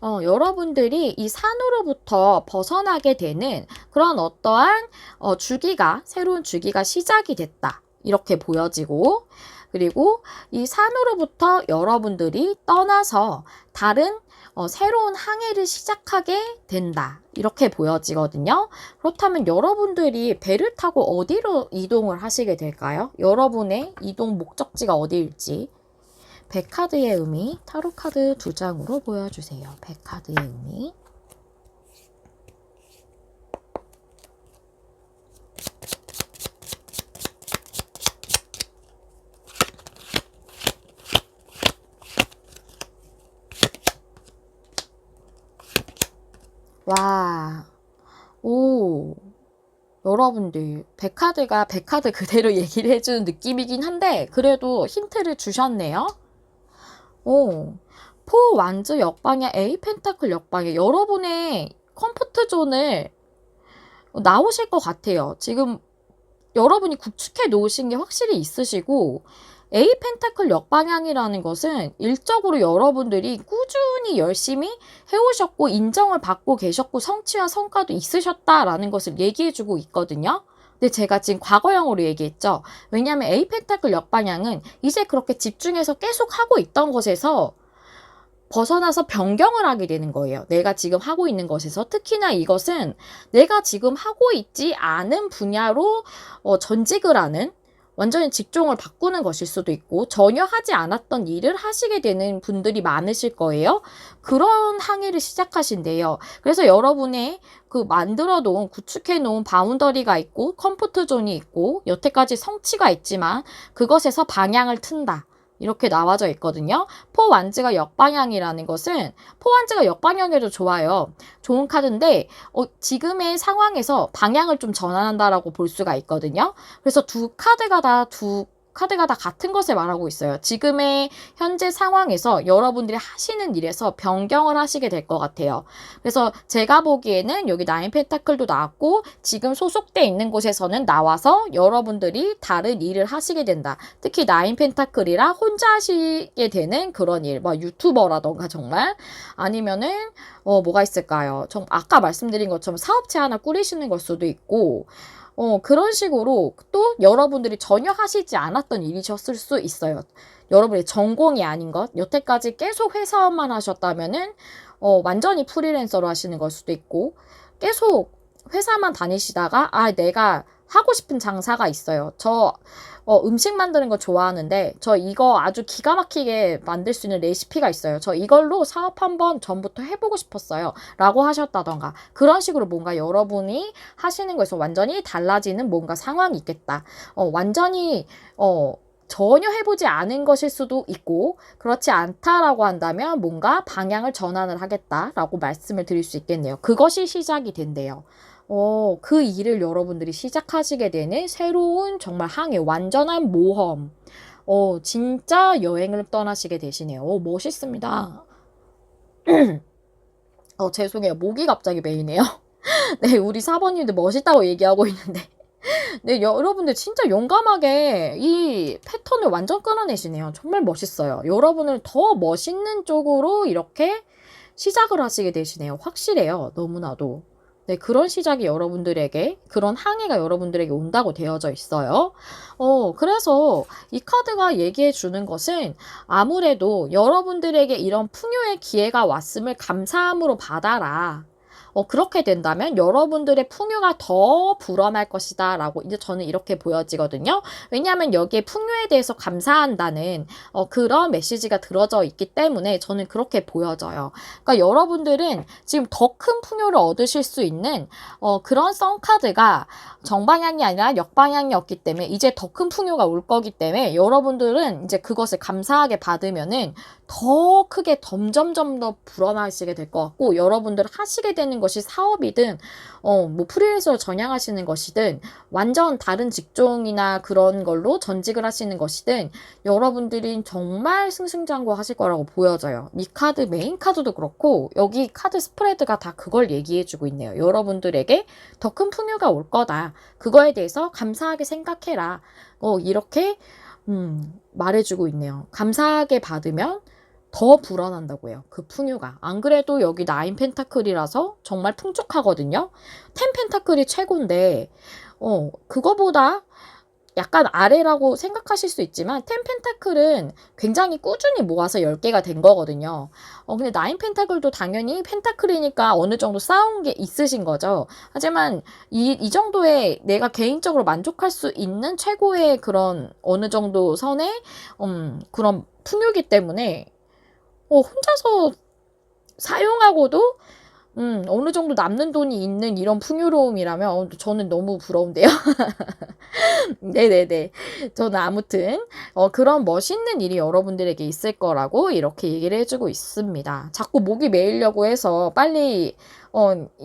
Speaker 1: 여러분들이 이 산으로부터 벗어나게 되는 그런 어떠한 주기가 새로운 주기가 시작이 됐다. 이렇게 보여지고 그리고 이 산으로부터 여러분들이 떠나서 다른 새로운 항해를 시작하게 된다. 이렇게 보여지거든요. 그렇다면 여러분들이 배를 타고 어디로 이동을 하시게 될까요? 여러분의 이동 목적지가 어디일지. 백카드의 의미, 타로카드 2장으로 보여주세요. 백카드의 의미. 와, 오, 여러분들, 백카드 그대로 얘기를 해주는 느낌이긴 한데, 그래도 힌트를 주셨네요. 오, 포 완즈 역방향, 에이 펜타클 역방향, 여러분의 컴포트 존을 나오실 것 같아요. 지금 여러분이 구축해 놓으신 게 확실히 있으시고, A 펜타클 역방향이라는 것은 일적으로 여러분들이 꾸준히 열심히 해오셨고 인정을 받고 계셨고 성취와 성과도 있으셨다라는 것을 얘기해주고 있거든요. 근데 제가 지금 과거형으로 얘기했죠. 왜냐하면 A 펜타클 역방향은 이제 그렇게 집중해서 계속 하고 있던 것에서 벗어나서 변경을 하게 되는 거예요. 내가 지금 하고 있는 것에서 특히나 이것은 내가 지금 하고 있지 않은 분야로 전직을 하는 완전히 직종을 바꾸는 것일 수도 있고 전혀 하지 않았던 일을 하시게 되는 분들이 많으실 거예요. 그런 항해를 시작하신대요. 그래서 여러분의 그 만들어 놓은 구축해 놓은 바운더리가 있고 컴포트 존이 있고 여태까지 성취가 있지만 그것에서 방향을 튼다. 이렇게 나와져 있거든요. 포완즈가 역방향이라는 것은 포완즈가 역방향에도 좋아요. 좋은 카드인데 지금의 상황에서 방향을 좀 전환한다라고 볼 수가 있거든요. 그래서 두 카드가 다 같은 것을 말하고 있어요. 지금의 현재 상황에서 여러분들이 하시는 일에서 변경을 하시게 될 것 같아요. 그래서 제가 보기에는 여기 나인 펜타클도 나왔고 지금 소속돼 있는 곳에서는 나와서 여러분들이 다른 일을 하시게 된다. 특히 나인 펜타클이라 혼자 하시게 되는 그런 일, 뭐 유튜버라던가 정말 아니면은 뭐가 있을까요? 아까 말씀드린 것처럼 사업체 하나 꾸리시는 걸 수도 있고 그런 식으로 또 여러분들이 전혀 하시지 않았던 일이셨을 수 있어요. 여러분의 전공이 아닌 것, 여태까지 계속 회사만 하셨다면은, 완전히 프리랜서로 하시는 걸 수도 있고, 계속 회사만 다니시다가, 내가 하고 싶은 장사가 있어요. 음식 만드는 거 좋아하는데, 저 이거 아주 기가 막히게 만들 수 있는 레시피가 있어요. 저 이걸로 사업 한번 전부터 해보고 싶었어요. 라고 하셨다던가. 그런 식으로 뭔가 여러분이 하시는 거에서 완전히 달라지는 뭔가 상황이 있겠다. 완전히, 전혀 해보지 않은 것일 수도 있고, 그렇지 않다라고 한다면 뭔가 방향을 전환을 하겠다라고 말씀을 드릴 수 있겠네요. 그것이 시작이 된대요. 그 일을 여러분들이 시작하시게 되는 새로운 정말 항해, 완전한 모험. 진짜 여행을 떠나시게 되시네요. 멋있습니다. 죄송해요. 목이 갑자기 메이네요. 네, 우리 사번님들 멋있다고 얘기하고 있는데. 네, 여러분들 진짜 용감하게 이 패턴을 완전 끊어내시네요. 정말 멋있어요. 여러분을 더 멋있는 쪽으로 이렇게 시작을 하시게 되시네요. 확실해요. 너무나도. 네, 그런 시작이 여러분들에게, 그런 항해가 여러분들에게 온다고 되어져 있어요. 그래서 이 카드가 얘기해 주는 것은 아무래도 여러분들에게 이런 풍요의 기회가 왔음을 감사함으로 받아라. 그렇게 된다면 여러분들의 풍요가 더 불어날 것이다 라고 이제 저는 이렇게 보여지거든요. 왜냐하면 여기에 풍요에 대해서 감사한다는 그런 메시지가 들어져 있기 때문에 저는 그렇게 보여져요. 그러니까 여러분들은 지금 더 큰 풍요를 얻으실 수 있는 그런 썬카드가 정방향이 아니라 역방향이었기 때문에 이제 더 큰 풍요가 올 거기 때문에 여러분들은 이제 그것을 감사하게 받으면은 더 크게 점점점 더 불어나시게 될 것 같고, 여러분들 하시게 되는 것이 사업이든 뭐 프리랜서로 전향하시는 것이든 완전 다른 직종이나 그런 걸로 전직을 하시는 것이든 여러분들이 정말 승승장구하실 거라고 보여져요. 이 카드 메인 카드도 그렇고 여기 카드 스프레드가 다 그걸 얘기해주고 있네요. 여러분들에게 더 큰 풍요가 올 거다. 그거에 대해서 감사하게 생각해라. 이렇게 말해주고 있네요. 감사하게 받으면 더 불어난다고 해요. 그 풍요가. 안 그래도 여기 나인 펜타클이라서 정말 풍족하거든요. 텐 펜타클이 최고인데 그거보다 약간 아래라고 생각하실 수 있지만 텐 펜타클은 굉장히 꾸준히 모아서 10개가 된 거거든요. 근데 나인 펜타클도 당연히 펜타클이니까 어느 정도 쌓은 게 있으신 거죠. 하지만 이 정도의 내가 개인적으로 만족할 수 있는 최고의 그런 어느 정도 선의 그런 풍요기 때문에 혼자서 사용하고도 어느 정도 남는 돈이 있는 이런 풍요로움이라면 저는 너무 부러운데요. 네네네. 저는 아무튼 그런 멋있는 일이 여러분들에게 있을 거라고 이렇게 얘기를 해주고 있습니다. 자꾸 목이 메이려고 해서 빨리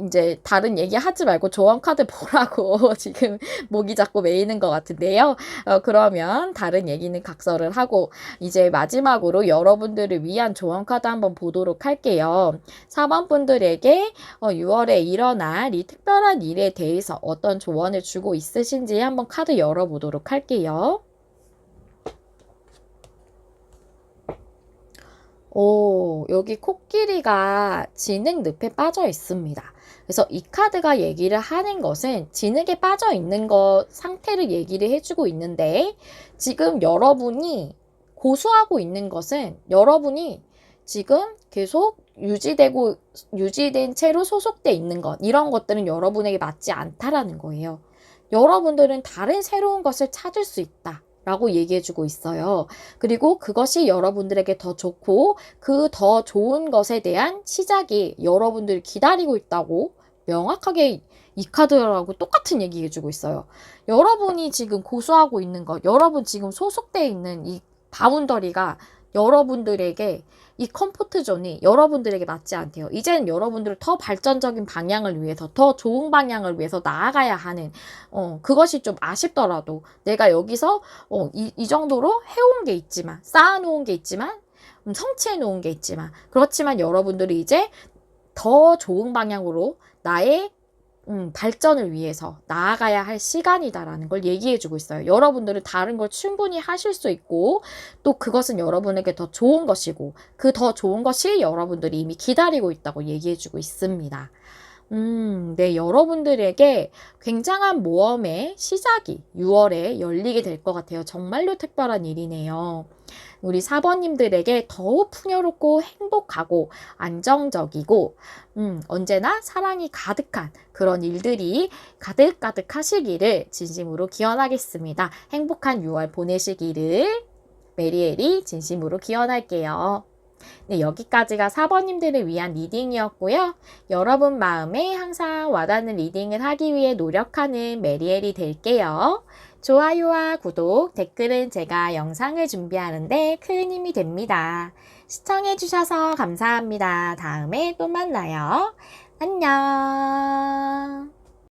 Speaker 1: 이제 다른 얘기 하지 말고 조언 카드 보라고 지금 목이 자꾸 메이는 것 같은데요. 그러면 다른 얘기는 각설을 하고 이제 마지막으로 여러분들을 위한 조언 카드 한번 보도록 할게요. 4번 분들에게 6월에 일어날 이 특별한 일에 대해서 어떤 조언을 주고 있으신지 한번 카드 열어보도록 할게요. 여기 코끼리가 진흙 늪에 빠져 있습니다. 그래서 이 카드가 얘기를 하는 것은 진흙에 빠져 있는 것 상태를 얘기를 해주고 있는데 지금 여러분이 고수하고 있는 것은 여러분이 지금 계속 유지된 채로 소속돼 있는 것, 이런 것들은 여러분에게 맞지 않다라는 거예요. 여러분들은 다른 새로운 것을 찾을 수 있다. 라고 얘기해주고 있어요. 그리고 그것이 여러분들에게 더 좋고 그 더 좋은 것에 대한 시작이 여러분들을 기다리고 있다고 명확하게 이 카드라고 똑같은 얘기 해주고 있어요. 여러분이 지금 고수하고 있는 것, 여러분 지금 소속돼 있는 이 바운더리가 여러분들에게 이 컴포트 존이 여러분들에게 맞지 않대요. 이제는 여러분들을 더 발전적인 방향을 위해서 더 좋은 방향을 위해서 나아가야 하는 그것이 좀 아쉽더라도 내가 여기서 이 정도로 해온 게 있지만 쌓아놓은 게 있지만 성취해 놓은 게 있지만 그렇지만 여러분들이 이제 더 좋은 방향으로 나의 발전을 위해서 나아가야 할 시간이다라는 걸 얘기해주고 있어요. 여러분들은 다른 걸 충분히 하실 수 있고 또 그것은 여러분에게 더 좋은 것이고 그 더 좋은 것이 여러분들이 이미 기다리고 있다고 얘기해주고 있습니다. 네, 여러분들에게 굉장한 모험의 시작이 6월에 열리게 될 것 같아요. 정말로 특별한 일이네요. 우리 4번님들에게 더욱 풍요롭고 행복하고 안정적이고 언제나 사랑이 가득한 그런 일들이 가득가득 하시기를 진심으로 기원하겠습니다. 행복한 6월 보내시기를 메리엘이 진심으로 기원할게요. 네, 여기까지가 4번님들을 위한 리딩이었고요. 여러분 마음에 항상 와닿는 리딩을 하기 위해 노력하는 메리엘이 될게요. 좋아요와 구독, 댓글은 제가 영상을 준비하는데 큰 힘이 됩니다. 시청해주셔서 감사합니다. 다음에 또 만나요. 안녕.